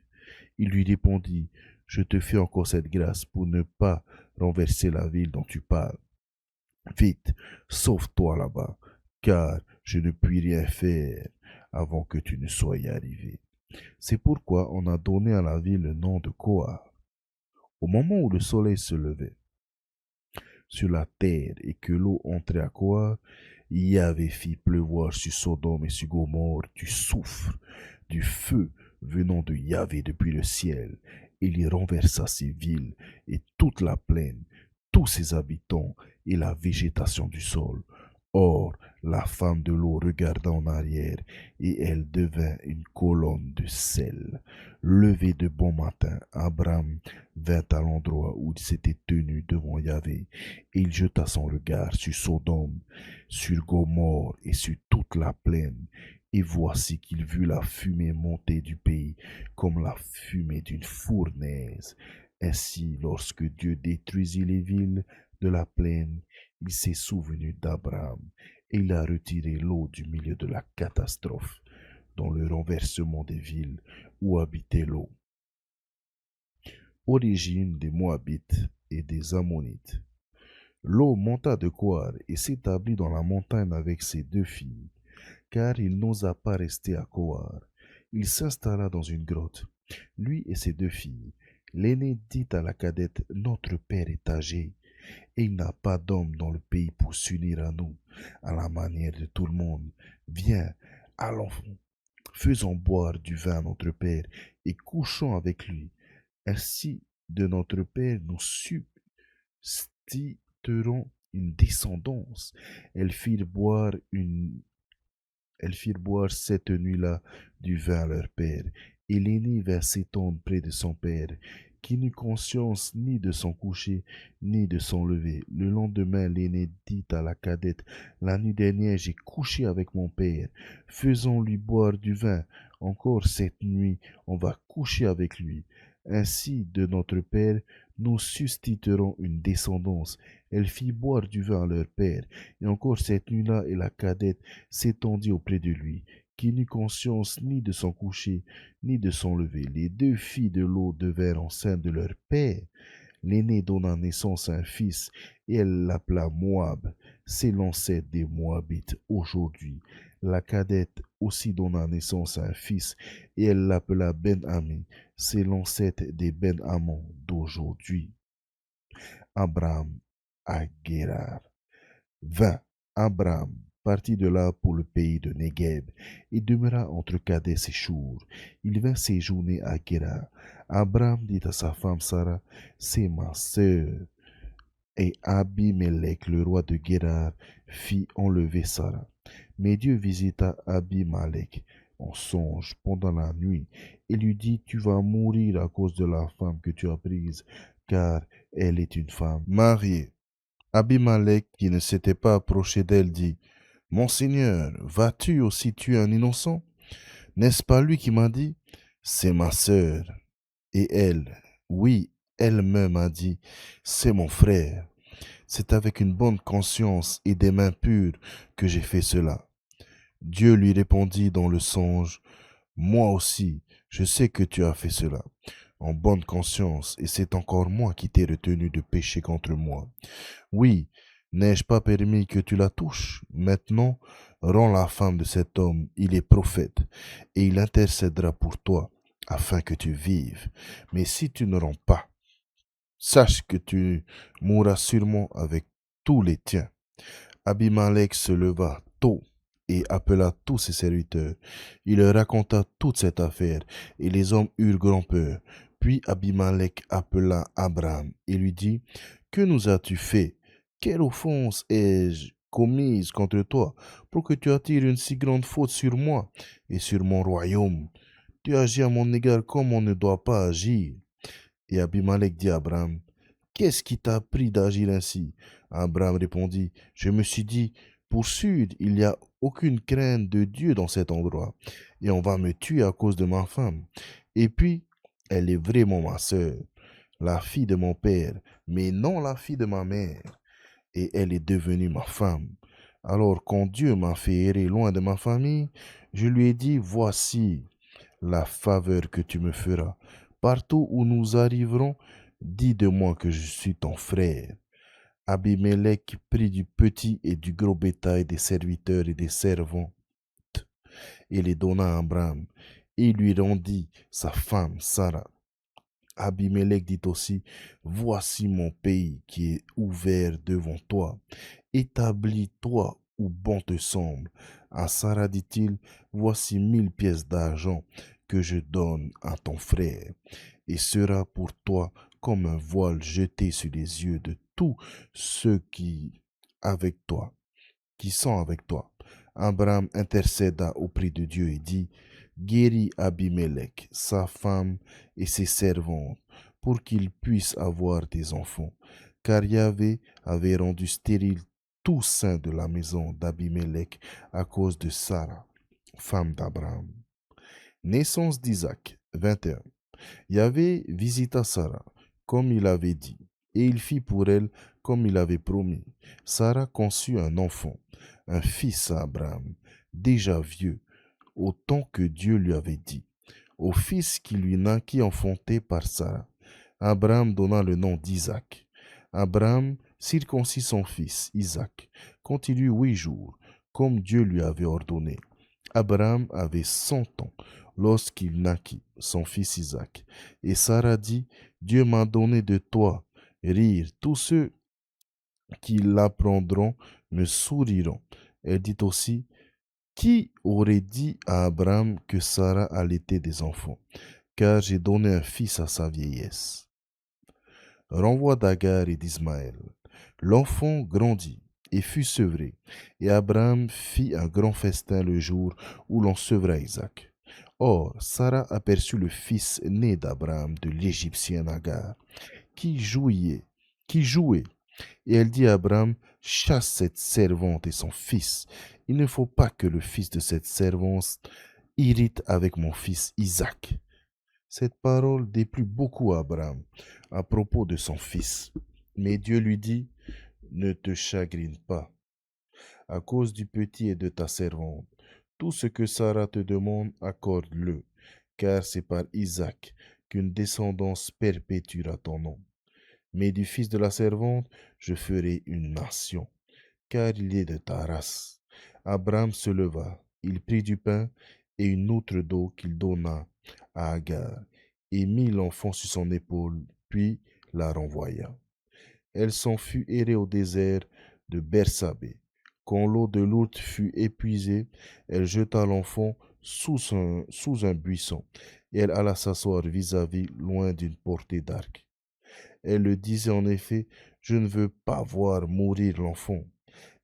Il lui répondit, je te fais encore cette grâce pour ne pas renverser la ville dont tu parles. Vite, sauve-toi là-bas, car je ne puis rien faire avant que tu ne sois y arrivé. C'est pourquoi on a donné à la ville le nom de Koar. Au moment où le soleil se levait sur la terre et que l'eau entrait à Koar, Yahvé fit pleuvoir sur Sodome et sur Gomorrhe du soufre, du feu venant de Yahvé depuis le ciel. Il y renversa ces villes et toute la plaine, tous ses habitants et la végétation du sol. Or, la femme de l'eau regarda en arrière, et elle devint une colonne de sel. Levé de bon matin, Abraham vint à l'endroit où il s'était tenu devant Yahvé, et il jeta son regard sur Sodome, sur Gomorrhe et sur toute la plaine. Et voici qu'il vit la fumée monter du pays comme la fumée d'une fournaise. Ainsi, lorsque Dieu détruisit les villes de la plaine, il s'est souvenu d'Abraham et il a retiré l'eau du milieu de la catastrophe dans le renversement des villes où habitait l'eau. Origine des Moabites et des Ammonites. L'eau monta de Koar et s'établit dans la montagne avec ses 2 filles, car il n'osa pas rester à Koar. Il s'installa dans une grotte, lui et ses 2 filles. L'aîné dit à la cadette, notre père est âgé, et il n'a pas d'homme dans le pays pour s'unir à nous, à la manière de tout le monde. Viens, allons, faisons boire du vin à notre père, et couchons avec lui. Ainsi, de notre père, nous substituerons une descendance. Elles firent boire cette nuit-là du vin à leur père, et l'aîné vint s'étendre près de son père, qui n'eut conscience ni de son coucher, ni de son lever. Le lendemain, l'aîné dit à la cadette, la nuit dernière, j'ai couché avec mon père. Faisons-lui boire du vin. Encore cette nuit, on va coucher avec lui. Ainsi, de notre père, nous susciterons une descendance. Elle fit boire du vin à leur père. Et encore cette nuit-là, et la cadette s'étendit auprès de lui, qui n'eut conscience ni de son coucher, ni de son lever. Les 2 filles de l'eau devinrent enceintes de leur père. L'aînée donna naissance à un fils, et elle l'appela Moab. C'est l'ancêtre des Moabites aujourd'hui. La cadette aussi donna naissance à un fils, et elle l'appela Ben-Ami. C'est l'ancêtre des Ben-Amon d'aujourd'hui. Abraham à Guérar. 20. Abraham partit de là pour le pays de Négueb et demeura entre Kadès et Chour. Il vint séjourner à Guérar. Abraham dit à sa femme Sarah, c'est ma sœur. Et Abimelech, le roi de Guérar, fit enlever Sarah. Mais Dieu visita Abimelech en songe pendant la nuit et lui dit, tu vas mourir à cause de la femme que tu as prise, car elle est une femme mariée. Abimelech, qui ne s'était pas approché d'elle, dit, mon Seigneur, vas-tu aussi tuer un innocent? N'est-ce pas lui qui m'a dit, c'est ma sœur? Et elle, oui, elle-même a dit, c'est mon frère. C'est avec une bonne conscience et des mains pures que j'ai fait cela. Dieu lui répondit dans le songe, moi aussi, je sais que tu as fait cela, en bonne conscience, et c'est encore moi qui t'ai retenu de pécher contre moi. Oui, N'ai-je pas permis que tu la touches? Maintenant, rends la femme de cet homme, il est prophète, et il intercédera pour toi, afin que tu vives. Mais si tu ne rends pas, sache que tu mourras sûrement avec tous les tiens. Abimelech se leva tôt et appela tous ses serviteurs. Il leur raconta toute cette affaire, et les hommes eurent grand peur. Puis Abimelech appela Abraham et lui dit, que nous as-tu fait? Quelle offense ai-je commise contre toi pour que tu attires une si grande faute sur moi et sur mon royaume? Tu agis à mon égard comme on ne doit pas agir. Et Abimelech dit à Abraham, qu'est-ce qui t'a pris d'agir ainsi? Abraham répondit, je me suis dit, pour sûr, il n'y a aucune crainte de Dieu dans cet endroit, et on va me tuer à cause de ma femme. Et puis, elle est vraiment ma sœur, la fille de mon père, mais non la fille de ma mère, et elle est devenue ma femme. Alors, quand Dieu m'a fait errer loin de ma famille, je lui ai dit, voici la faveur que tu me feras. Partout où nous arriverons, dis de moi que je suis ton frère. Abimelech prit du petit et du gros bétail des serviteurs et des servantes et les donna à Abraham. Et il lui rendit sa femme Sarah. Abimelech dit aussi, voici mon pays qui est ouvert devant toi. Établis-toi où bon te semble. À Sarah dit-il, voici 1000 pièces d'argent que je donne à ton frère, et sera pour toi comme un voile jeté sur les yeux de tous ceux avec toi, qui sont avec toi. Abraham intercéda auprès de Dieu et dit, guéris Abimelech, sa femme et ses servantes, pour qu'ils puissent avoir des enfants. Car Yahvé avait rendu stérile tout sein de la maison d'Abimelech à cause de Sarah, femme d'Abraham. Naissance d'Isaac, 21. Yahvé visita Sarah, comme il avait dit, et il fit pour elle comme il avait promis. Sarah conçut un enfant, un fils à Abraham, déjà vieux, au temps que Dieu lui avait dit. Au fils qui lui naquit enfanté par Sarah, Abraham donna le nom d'Isaac. Abraham circoncit son fils, Isaac, quand il eut 8 jours, comme Dieu lui avait ordonné. Abraham avait 100 ans lorsqu'il naquit son fils Isaac. Et Sarah dit, Dieu m'a donné de toi rire. Tous ceux qui l'apprendront me souriront. Elle dit aussi, qui aurait dit à Abraham que Sarah allaitait des enfants? Car j'ai donné un fils à sa vieillesse. Renvoi d'Agar et d'Ismaël. L'enfant grandit et fut sevré, et Abraham fit un grand festin le jour où l'on sevra Isaac. Or, Sarah aperçut le fils né d'Abraham de l'Égyptienne Agar, qui jouait, et elle dit à Abraham, chasse cette servante et son fils. Il ne faut pas que le fils de cette servante irrite avec mon fils Isaac. Cette parole déplut beaucoup à Abraham à propos de son fils. Mais Dieu lui dit, ne te chagrine pas à cause du petit et de ta servante. Tout ce que Sarah te demande, accorde-le, car c'est par Isaac qu'une descendance perpétuera ton nom. Mais du fils de la servante, je ferai une nation, car il est de ta race. Abraham se leva, il prit du pain et une outre d'eau qu'il donna à Agar, et mit l'enfant sur son épaule, puis la renvoya. Elle s'en fut errée au désert de Bersabée. Quand l'eau de l'outre fut épuisée, elle jeta l'enfant sous un buisson, et elle alla s'asseoir vis-à-vis, loin d'une portée d'arc. Elle le disait en effet, je ne veux pas voir mourir l'enfant.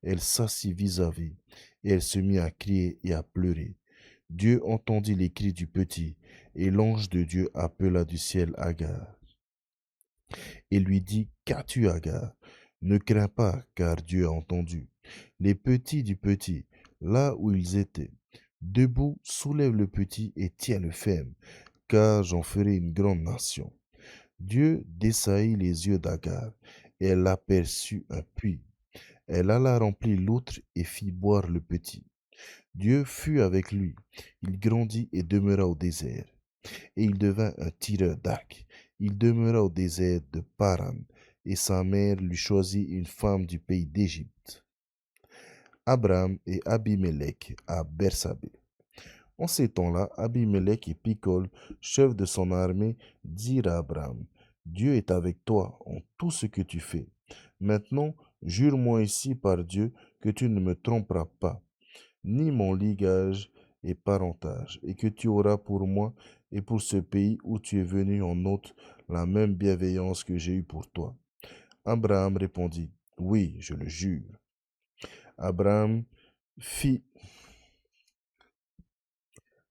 Elle s'assit vis-à-vis, et elle se mit à crier et à pleurer. Dieu entendit les cris du petit, et l'ange de Dieu appela du ciel Agar, et lui dit, qu'as-tu, Agar? Ne crains pas, car Dieu a entendu. Les petits du petit, là où ils étaient, debout, soulève le petit et tiens-le ferme, car j'en ferai une grande nation. Dieu dessaillit les yeux d'Agar, et elle aperçut un puits. Elle alla remplir l'outre et fit boire le petit. Dieu fut avec lui. Il grandit et demeura au désert. Et il devint un tireur d'arc. Il demeura au désert de Paran et sa mère lui choisit une femme du pays d'Égypte. Abraham et Abimelech à Bersabée. En ces temps-là, Abimelech et Picol, chefs de son armée, dirent à Abraham, Dieu est avec toi en tout ce que tu fais. Maintenant, jure-moi ici par Dieu que tu ne me tromperas pas, ni mon ligage et parentage, et que tu auras pour moi et pour ce pays où tu es venu en hôte la même bienveillance que j'ai eue pour toi. Abraham répondit, Oui, je le jure. Abraham fit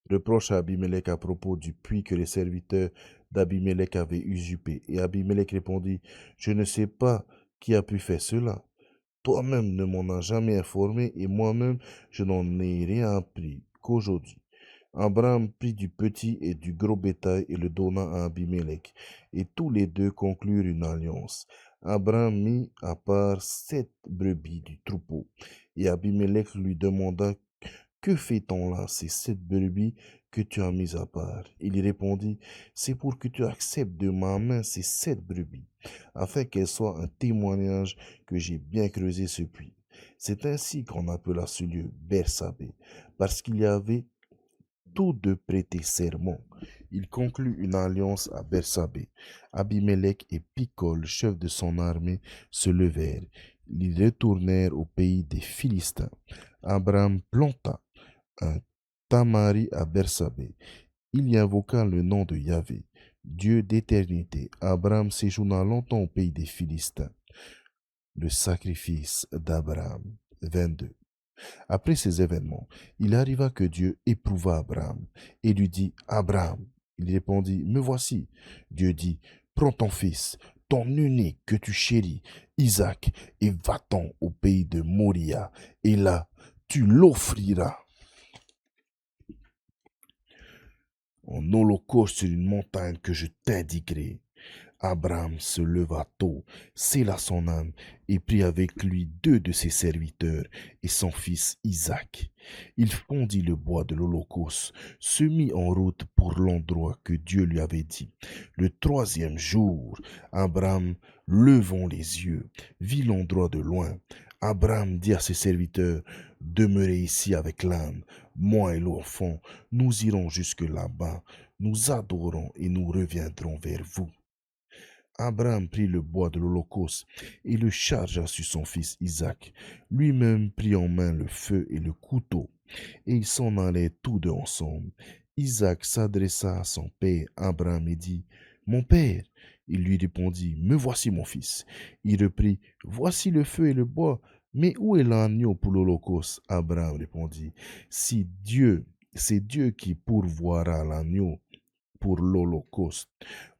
reproche à Abimelech à propos du puits que les serviteurs d'Abimelech avaient usurpé. Et Abimelech répondit, Je ne sais pas qui a pu faire cela. Toi-même ne m'en as jamais informé et moi-même je n'en ai rien appris qu'aujourd'hui. Abraham prit du petit et du gros bétail et le donna à Abimelech. Et tous les deux conclurent une alliance. Abraham mit à part 7 brebis du troupeau. Et Abimelech lui demanda que fait-on là, ces 7 brebis que tu as mises à part? Il répondit, c'est pour que tu acceptes de ma main ces 7 brebis, afin qu'elles soient un témoignage que j'ai bien creusé ce puits. C'est ainsi qu'on appela ce lieu Bersabée, parce qu'il y avait tous deux prêté serment. Il conclut une alliance à Bersabée. Abimelech et Picol, chef de son armée, se levèrent. Ils retournèrent au pays des Philistins. Abraham planta un tamari à Bersabée. Il y invoqua le nom de Yahvé, Dieu d'éternité. Abraham séjourna longtemps au pays des Philistins. Le sacrifice d'Abraham. 22. Après ces événements, il arriva que Dieu éprouva Abraham et lui dit, Abraham. Il répondit, Me voici. Dieu dit, Prends ton fils, ton unique que tu chéris, Isaac, et va-t'en au pays de Moria, et là, tu l'offriras en holocauste sur une montagne que je t'indiquerai. Abraham se leva tôt, scella son âme, et prit avec lui 2 de ses serviteurs et son fils Isaac. Il fondit le bois de l'Holocauste, se mit en route pour l'endroit que Dieu lui avait dit. Le 3e jour, Abraham, levant les yeux, vit l'endroit de loin. Abraham dit à ses serviteurs, Demeurez ici avec l'âne, moi et l'enfant, nous irons jusque là-bas, nous adorons et nous reviendrons vers vous. Abraham prit le bois de l'Holocauste et le chargea sur son fils Isaac. Lui-même prit en main le feu et le couteau, et ils s'en allaient tous deux ensemble. Isaac s'adressa à son père Abraham et dit, Mon père. Il lui répondit, Me voici mon fils. Il reprit, Voici le feu et le bois, mais où est l'agneau pour l'Holocauste? Abraham répondit, c'est Dieu qui pourvoira l'agneau pour l'Holocauste,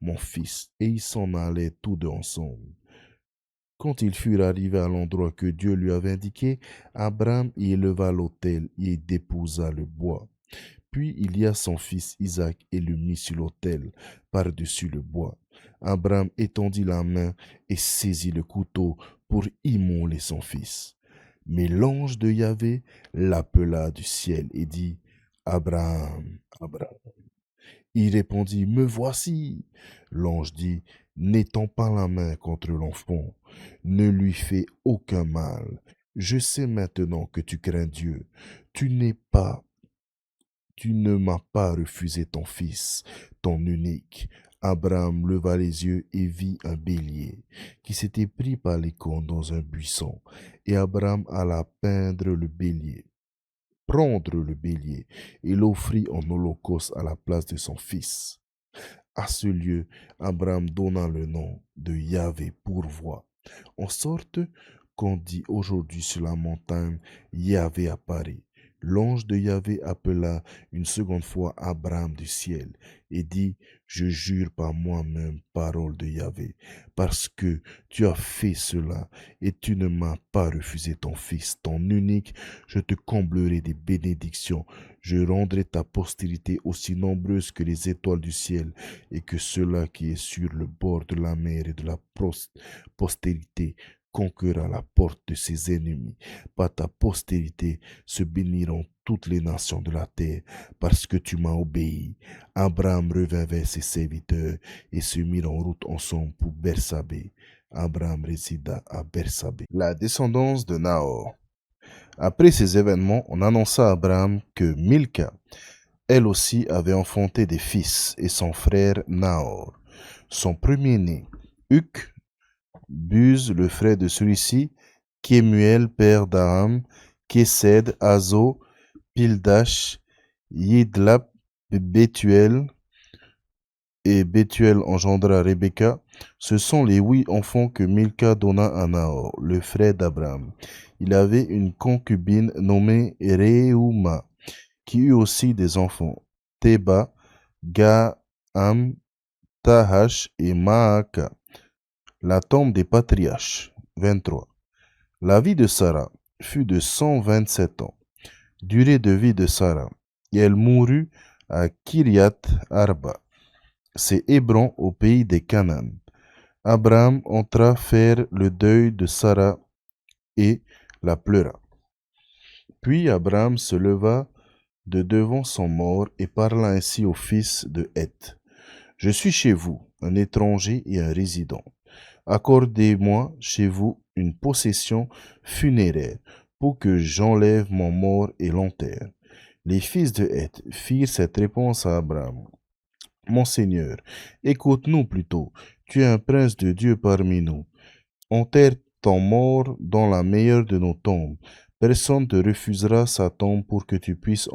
mon fils. Et ils s'en allaient tous deux ensemble. Quand ils furent arrivés à l'endroit que Dieu lui avait indiqué, Abraham y éleva l'autel et déposa le bois. Puis il lia son fils Isaac et le mit sur l'autel, par-dessus le bois. Abraham étendit la main et saisit le couteau pour immoler son fils. Mais l'ange de Yahvé l'appela du ciel et dit, Abraham, Abraham. Il répondit, Me voici. L'ange dit, N'étends pas la main contre l'enfant, ne lui fais aucun mal. Je sais maintenant que tu crains Dieu. Tu n'es pas, tu ne m'as pas refusé ton fils, ton unique. Abraham leva les yeux et vit un bélier qui s'était pris par les cornes dans un buisson. Et Abraham alla prendre le bélier et l'offrit en holocauste à la place de son fils. À ce lieu, Abraham donna le nom de Yahvé pourvoit, en sorte qu'on dit aujourd'hui sur la montagne, Yahvé apparaît. L'ange de Yahvé appela une seconde fois Abraham du ciel et dit, Je jure par moi-même, parole de Yahvé, parce que tu as fait cela et tu ne m'as pas refusé ton fils, ton unique, je te comblerai des bénédictions, je rendrai ta postérité aussi nombreuse que les étoiles du ciel et que cela qui est sur le bord de la mer et de la postérité conquerra la porte de ses ennemis. Par ta postérité se béniront toutes les nations de la terre, parce que tu m'as obéi. Abraham revint vers ses serviteurs et se mirent en route ensemble pour Bersabée. Abraham résida à Bersabée. La descendance de Nahor. Après ces événements, on annonça à Abraham que Milca, elle aussi, avait enfanté des fils, et son frère Nahor. Son premier-né, Huc, Buz, le frère de celui-ci, Kémuel, père d'Aram, Késed, Azo, Pildash, Yidlap, Bethuel, et Bethuel engendra Rebecca. Ce sont les 8 enfants que Milca donna à Nahor, le frère d'Abraham. Il avait une concubine nommée Reuma, qui eut aussi des enfants, Théba, Gaham, Tahash et Maaka. La tombe des patriarches. 23. La vie de Sarah fut de 127 ans, durée de vie de Sarah, et elle mourut à Kiriath Arba. C'est Hébron au pays des Canaan. Abraham entra faire le deuil de Sarah et la pleura. Puis Abraham se leva de devant son mort et parla ainsi au fils de Heth. Je suis chez vous, un étranger et un résident. Accordez-moi chez vous une possession funéraire pour que j'enlève mon mort et l'enterre. Les fils de Heth firent cette réponse à Abraham. Mon Seigneur, écoute-nous plutôt, tu es un prince de Dieu parmi nous. Enterre ton mort dans la meilleure de nos tombes. Personne ne te refusera sa tombe pour que tu puisses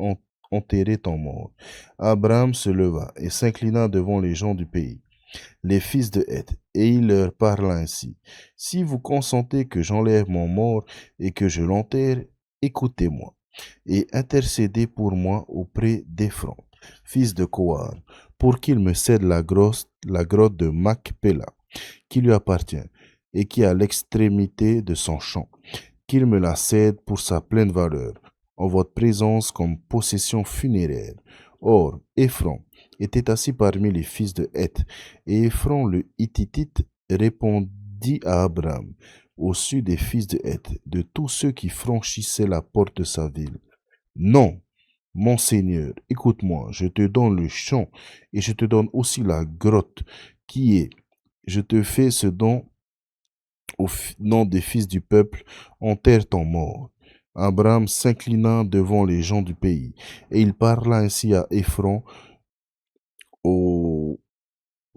enterrer ton mort. Abraham se leva et s'inclina devant les gens du pays, les fils de Heth, et il leur parla ainsi. Si vous consentez que j'enlève mon mort et que je l'enterre, écoutez-moi, et intercédez pour moi auprès d'Ephron, fils de Kohar, pour qu'il me cède la grotte de Macpéla, qui lui appartient, et qui est à l'extrémité de son champ, qu'il me la cède pour sa pleine valeur, en votre présence comme possession funéraire. Or, Ephron était assis parmi les fils de Heth, et Ephron le Hittite répondit à Abraham, au su des fils de Heth, de tous ceux qui franchissaient la porte de sa ville. Non, mon Seigneur, écoute-moi, je te donne le champ, et je te donne aussi la grotte qui est. Je te fais ce don au nom des fils du peuple, enterre ton mort. Abraham s'inclina devant les gens du pays, et il parla ainsi à Ephron, au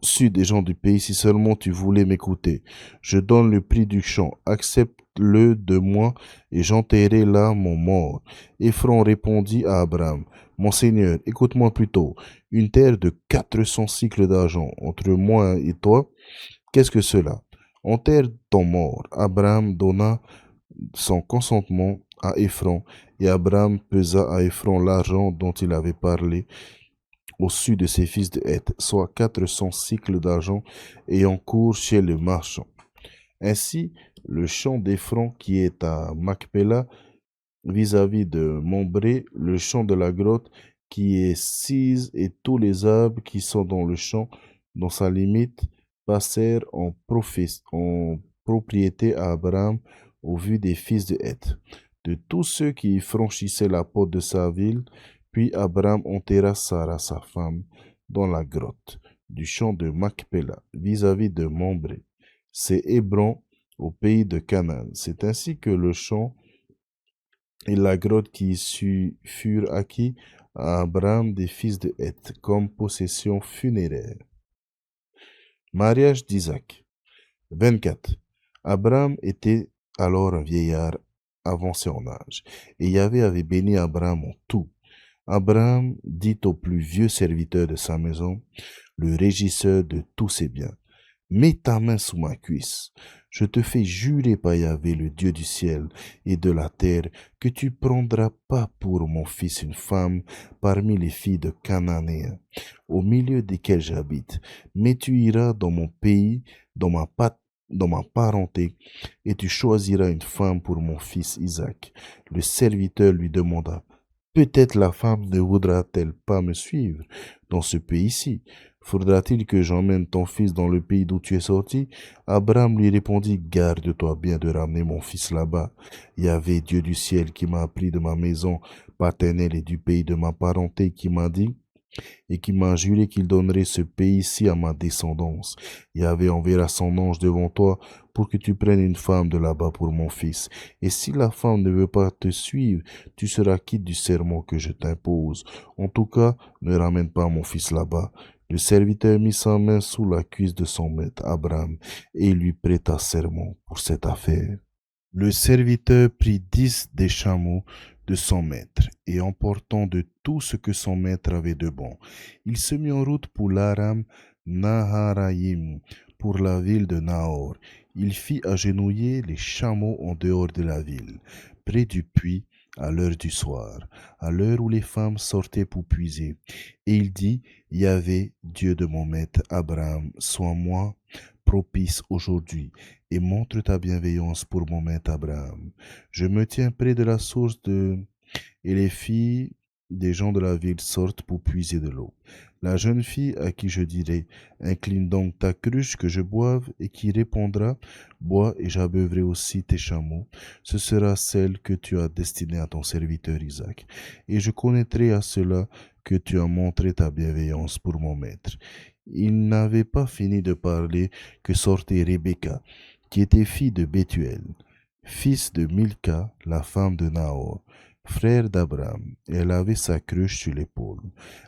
sud des gens du pays, si seulement tu voulais m'écouter. Je donne le prix du champ, accepte-le de moi, et j'enterrerai là mon mort. Ephron répondit à Abraham, mon Seigneur, écoute-moi plutôt, une terre de 400 cycles d'argent entre moi et toi, qu'est-ce que cela? Enterre ton mort. Abraham donna son consentement à Ephron, et Abraham pesa à Ephron l'argent dont il avait parlé au su de ses fils de Heth, soit 400 cycles d'argent ayant cours chez le marchand. Ainsi, le champ d'Ephron qui est à Macpéla, vis-à-vis de Mambré, le champ de la grotte qui est Sise, et tous les arbres qui sont dans le champ, dans sa limite, passèrent en propriété à Abraham au vu des fils de Heth, de tous ceux qui franchissaient la porte de sa ville. Puis Abraham enterra Sarah, sa femme, dans la grotte du champ de Macpéla, vis-à-vis de Mambré. C'est Hébron, au pays de Canaan. C'est ainsi que le champ et la grotte qui furent acquis à Abraham des fils de Heth, comme possession funéraire. Mariage d'Isaac. 24. Abraham était alors un vieillard avancé en âge, et Yahvé avait béni Abraham en tout. Abraham dit au plus vieux serviteur de sa maison, le régisseur de tous ses biens, mets ta main sous ma cuisse. Je te fais jurer par Yahvé, le Dieu du ciel et de la terre, que tu prendras pas pour mon fils une femme parmi les filles de Cananéens, au milieu desquelles j'habite, mais tu iras dans mon pays, dans ma parenté, et tu choisiras une femme pour mon fils Isaac. Le serviteur lui demanda, peut-être la femme ne voudra-t-elle pas me suivre dans ce pays-ci? Faudra-t-il que j'emmène ton fils dans le pays d'où tu es sorti? Abraham lui répondit, garde-toi bien de ramener mon fils là-bas. Yahvé, Dieu du ciel, qui m'a appris de ma maison paternelle et du pays de ma parenté, qui m'a dit, et qui m'a juré qu'il donnerait ce pays-ci à ma descendance. Yahvé enverra son ange devant toi pour que tu prennes une femme de là-bas pour mon fils. Et si la femme ne veut pas te suivre, tu seras quitte du serment que je t'impose. En tout cas, ne ramène pas mon fils là-bas. Le serviteur mit sa main sous la cuisse de son maître Abraham et lui prêta serment pour cette affaire. Le serviteur prit 10 des chameaux de son maître, et emportant de tout ce que son maître avait de bon, il se mit en route pour l'Aram Naharaïm, pour la ville de Nahor. Il fit agenouiller les chameaux en dehors de la ville, près du puits, à l'heure du soir, à l'heure où les femmes sortaient pour puiser. Et il dit, Yahvé, Dieu de mon maître Abraham, sois moi propice aujourd'hui et montre ta bienveillance pour mon maître Abraham. Je me tiens près de la source et les filles des gens de la ville sortent pour puiser de l'eau. La jeune fille à qui je dirai, incline donc ta cruche que je boive, et qui répondra, bois et j'abeuverai aussi tes chameaux, ce sera celle que tu as destinée à ton serviteur Isaac. Et je connaîtrai à cela que tu as montré ta bienveillance pour mon maître. Il n'avait pas fini de parler que sortait Rebecca, qui était fille de Bethuel, fils de Milca, la femme de Nahor, frère d'Abraham, et elle avait sa cruche sur l'épaule.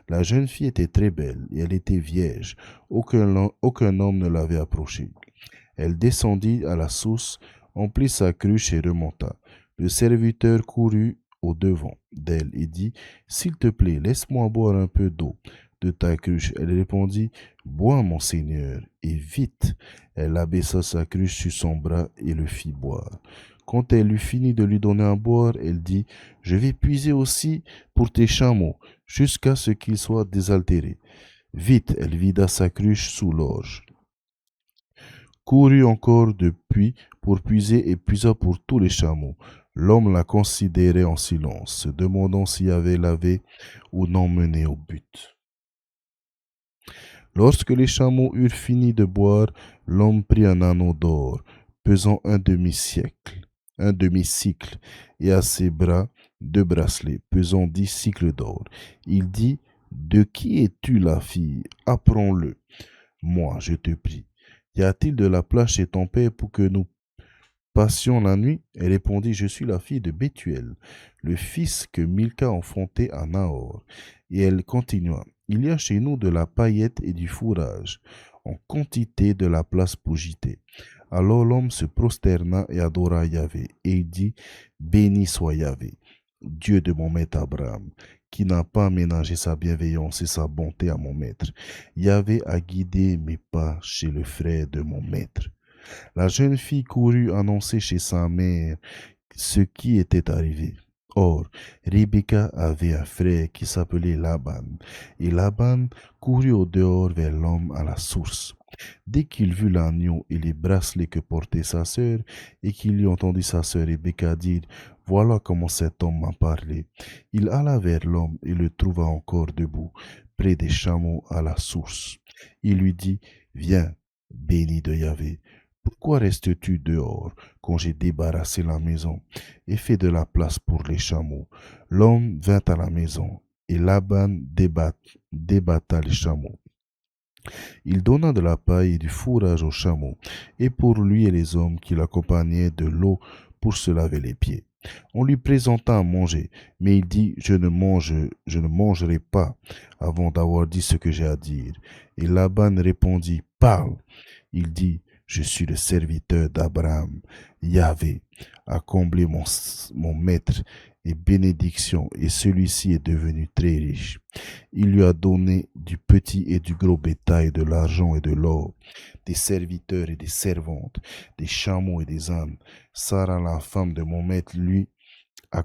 La jeune fille était très belle, et elle était vierge. Aucun homme ne l'avait approchée. Elle descendit à la source, emplit sa cruche et remonta. Le serviteur courut au devant d'elle et dit, s'il te plaît, laisse-moi boire un peu d'eau de ta cruche. Elle répondit, bois, mon seigneur, et vite. Elle abaissa sa cruche sur son bras et le fit boire. Quand elle eut fini de lui donner à boire, elle dit, je vais puiser aussi pour tes chameaux, jusqu'à ce qu'ils soient désaltérés. Vite, elle vida sa cruche sous l'orge, courut encore depuis pour puiser et puisa pour tous les chameaux. L'homme la considérait en silence, se demandant s'il avait lavé ou non mené au but. Lorsque les chameaux eurent fini de boire, l'homme prit un anneau d'or, pesant un demi-cycle, et à ses bras 2 bracelets, pesant 10 cycles d'or. Il dit, de qui es-tu la fille? Apprends-le. Moi, je te prie. Y a-t-il de la place chez ton père pour que nous passions la nuit? Elle répondit, je suis la fille de Bethuel, le fils que Milca enfantait à Nahor. Et elle continua, il y a chez nous de la paillette et du fourrage, en quantité de la place pour gîter. Alors l'homme se prosterna et adora Yahvé, et il dit, béni soit Yahvé, Dieu de mon maître Abraham, qui n'a pas ménagé sa bienveillance et sa bonté à mon maître. Yahvé a guidé mes pas chez le frère de mon maître. La jeune fille courut annoncer chez sa mère ce qui était arrivé. Or, Rebecca avait un frère qui s'appelait Laban, et Laban courut au dehors vers l'homme à la source. Dès qu'il vit l'agneau et les bracelets que portait sa sœur, et qu'il eut entendu sa sœur Rebecca dire, voilà comment cet homme m'a parlé, il alla vers l'homme et le trouva encore debout, près des chameaux à la source. Il lui dit, viens, béni de Yahvé, pourquoi restes-tu dehors quand j'ai débarrassé la maison et fait de la place pour les chameaux? L'homme vint à la maison, et Laban débatta les chameaux. Il donna de la paille et du fourrage aux chameaux, et pour lui et les hommes qui l'accompagnaient de l'eau pour se laver les pieds. On lui présenta à manger, mais il dit, je ne mangerai pas avant d'avoir dit ce que j'ai à dire. Et Laban répondit, parle. Il dit, je suis le serviteur d'Abraham. Yahvé a comblé mon maître et bénédiction, et celui-ci est devenu très riche. Il lui a donné du petit et du gros bétail, de l'argent et de l'or, des serviteurs et des servantes, des chameaux et des ânes. Sarah, la femme de mon maître, lui,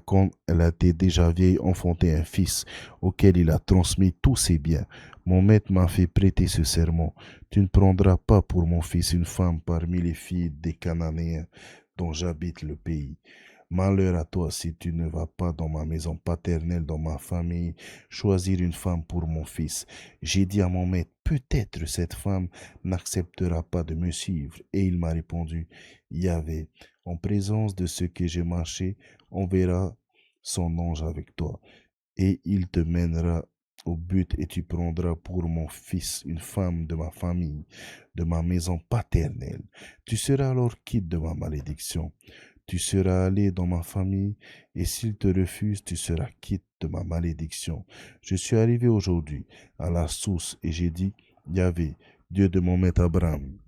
quand elle était déjà vieille, enfanté un fils, auquel il a transmis tous ses biens. Mon maître m'a fait prêter ce serment. Tu ne prendras pas pour mon fils une femme parmi les filles des Cananéens dont j'habite le pays. Malheur à toi si tu ne vas pas dans ma maison paternelle, dans ma famille, choisir une femme pour mon fils. J'ai dit à mon maître, peut-être cette femme n'acceptera pas de me suivre. Et il m'a répondu, Yahvé, en présence de ce que j'ai marché, on verra son ange avec toi, et il te mènera au but et tu prendras pour mon fils une femme de ma famille, de ma maison paternelle. Tu seras alors quitte de ma malédiction. Tu seras allé dans ma famille, et s'il te refuse, tu seras quitte de ma malédiction. Je suis arrivé aujourd'hui à la source, et j'ai dit, Yahvé, Dieu de mon maître Abraham,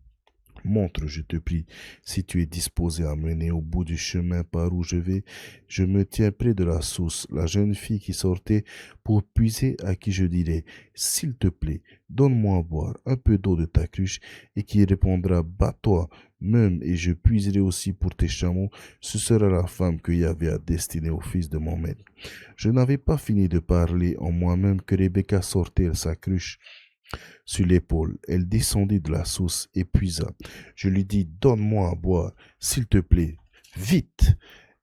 montre, je te prie, si tu es disposé à mener au bout du chemin par où je vais. Je me tiens près de la source, la jeune fille qui sortait pour puiser, à qui je dirai, s'il te plaît, donne-moi à boire un peu d'eau de ta cruche, et qui répondra, bats-toi même, et je puiserai aussi pour tes chameaux. Ce sera la femme que Yahvé a destinée au fils de mon maître. Je n'avais pas fini de parler en moi-même que Rebecca sortait sa cruche sur l'épaule. Elle descendit de la source et puisa. Je lui dis, donne-moi à boire, s'il te plaît, vite.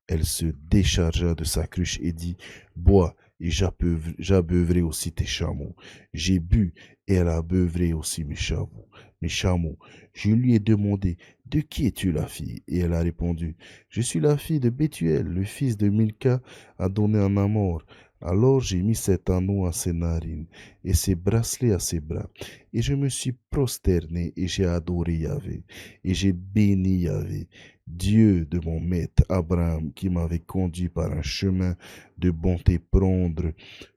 Elle se déchargea de sa cruche et dit, bois, et j'abeuverai aussi tes chameaux. J'ai bu, et elle a abeuvré aussi mes chameaux. Je lui ai demandé, de qui es-tu la fille? Et elle a répondu, je suis la fille de Bethuel, le fils de Milka a donné un amour. Alors j'ai mis cet anneau à ses narines et ses bracelets à ses bras. Et je me suis prosterné et j'ai adoré Yahvé. Et j'ai béni Yahvé, Dieu de mon maître Abraham, qui m'avait conduit par un chemin de bonté prendre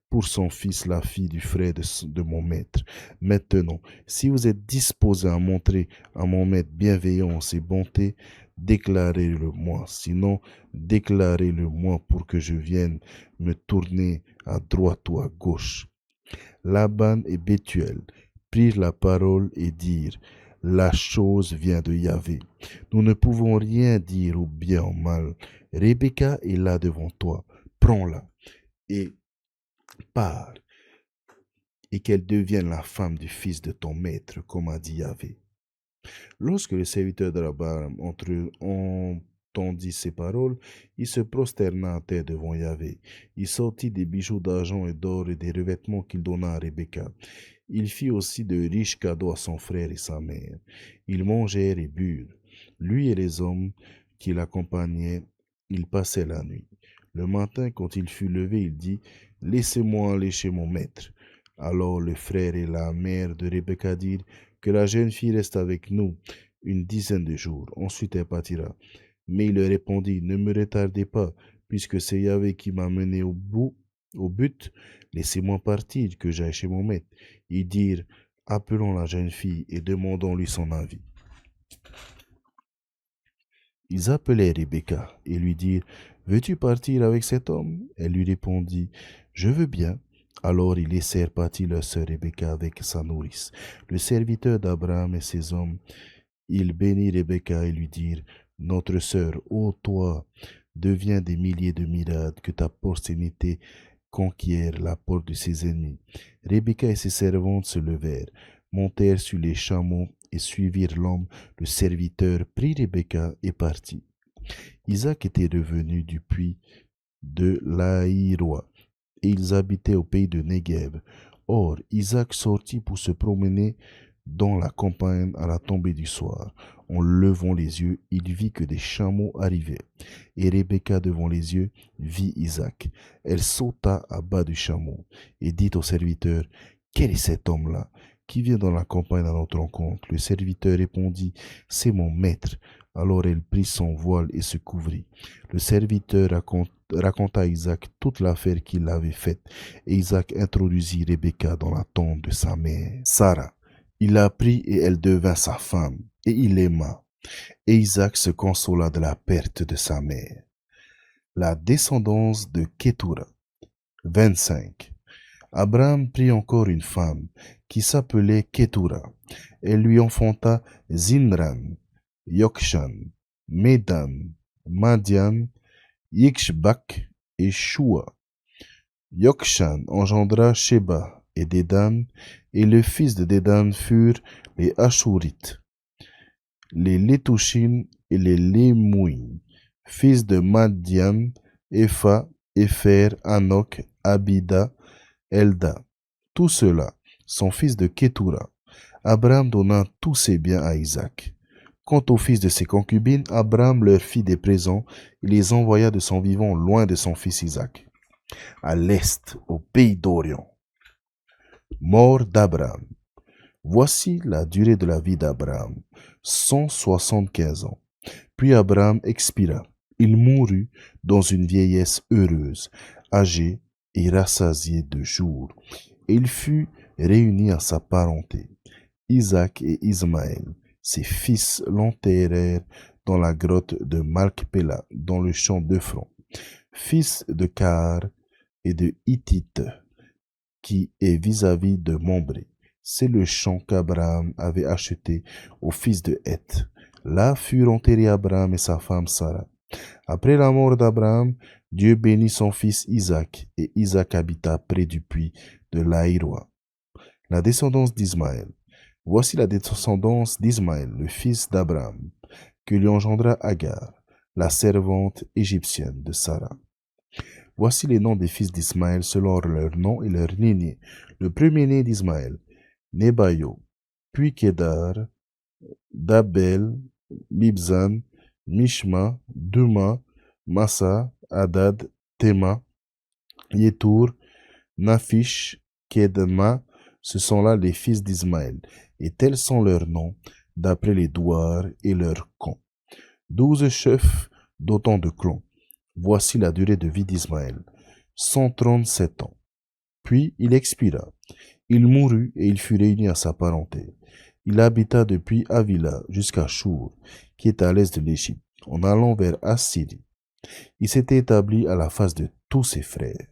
pour son fils la fille du frère de mon maître. Maintenant, si vous êtes disposé à montrer à mon maître bienveillance et bonté, déclarez-le-moi. Sinon, déclarez-le-moi pour que je vienne me tourner à droite ou à gauche. Laban et Bethuel prirent la parole et dirent, la chose vient de Yahvé. Nous ne pouvons rien dire ou bien ou mal. Rebecca est là devant toi. Prends-la et pars, et qu'elle devienne la femme du fils de ton maître, comme a dit Yahvé. Lorsque le serviteur d'Abraham entendit ces paroles, il se prosterna à terre devant Yahvé. Il sortit des bijoux d'argent et d'or et des revêtements qu'il donna à Rebecca. Il fit aussi de riches cadeaux à son frère et sa mère. Ils mangèrent et burent. Lui et les hommes qui l'accompagnaient, ils passaient la nuit. Le matin, quand il fut levé, il dit, laissez-moi aller chez mon maître. Alors le frère et la mère de Rebecca dirent, que la jeune fille reste avec nous une dizaine de jours. Ensuite elle partira. Mais il leur répondit, ne me retardez pas, puisque c'est Yahvé qui m'a mené au but. Laissez-moi partir, que j'aille chez mon maître. Ils dirent, appelons la jeune fille et demandons-lui son avis. Ils appelèrent Rebecca et lui dirent, veux-tu partir avec cet homme? Elle lui répondit, je veux bien. Alors ils laissèrent partir leur sœur Rebecca avec sa nourrice. Le serviteur d'Abraham et ses hommes, ils bénirent Rebecca et lui dirent, notre sœur, ô toi, deviens des milliers de myriades, que ta postérité conquiert la porte de ses ennemis. Rebecca et ses servantes se levèrent, montèrent sur les chameaux et suivirent l'homme. Le serviteur prit Rebecca et partit. Isaac était revenu du puits de l'Aïroa, et ils habitaient au pays de Néguev. Or, Isaac sortit pour se promener dans la campagne à la tombée du soir. En levant les yeux, il vit que des chameaux arrivaient. Et Rebecca, devant les yeux, vit Isaac. Elle sauta à bas du chameau et dit au serviteur, quel est cet homme-là qui vient dans la campagne à notre rencontre? Le serviteur répondit, c'est mon maître. Alors elle prit son voile et se couvrit. Le serviteur raconta à Isaac toute l'affaire qu'il avait faite, et Isaac introduisit Rebecca dans la tente de sa mère, Sarah. Il la prit et elle devint sa femme, et il l'aima. Et Isaac se consola de la perte de sa mère. La descendance de Kétura. 25. Abraham prit encore une femme, qui s'appelait Kétura. Elle lui enfanta Zimran, Yokshan, Medan, Madian, Yikshbak et Shua. Yokshan engendra Sheba et Dédan, et les fils de Dédan furent les Ashurites, les Létouchines et les Lémouines, fils de Madian, Epha, Épher, Anok, Abida, Elda. Tous ceux-là sont fils de Kétura. Abraham donna tous ses biens à Isaac. Quant aux fils de ses concubines, Abraham leur fit des présents et les envoya de son vivant loin de son fils Isaac, à l'est, au pays d'Orient. Mort d'Abraham. Voici la durée de la vie d'Abraham, 175 ans. Puis Abraham expira. Il mourut dans une vieillesse heureuse, âgé et rassasié de jours. Et il fut réuni à sa parenté. Isaac et Ismaël, ses fils, l'enterrèrent dans la grotte de Malkpéla, dans le champ d'Ephron, fils de Car et de Hittite, qui est vis-à-vis de Mambré. C'est le champ qu'Abraham avait acheté au fils de Heth. Là furent enterrés Abraham et sa femme Sarah. Après la mort d'Abraham, Dieu bénit son fils Isaac, et Isaac habita près du puits de Laïroa. La descendance d'Ismaël. Voici la descendance d'Ismaël, le fils d'Abraham, que lui engendra Agar, la servante égyptienne de Sarah. Voici les noms des fils d'Ismaël selon leur nom et leur lignée. Le premier-né d'Ismaël, Nebaïo, puis Kédar, Dabel, Mibzan, Mishma, Duma, Massa, Hadad, Théma, Yétour, Naphish, Kedma, ce sont là les fils d'Ismaël, et tels sont leurs noms, d'après les douars et leurs camps. 12 chefs d'autant de clans. Voici la durée de vie d'Ismaël, 137 ans. Puis il expira. Il mourut et il fut réuni à sa parenté. Il habita depuis Avila jusqu'à Chour, qui est à l'est de l'Égypte, en allant vers Assyrie. Il s'était établi à la face de tous ses frères.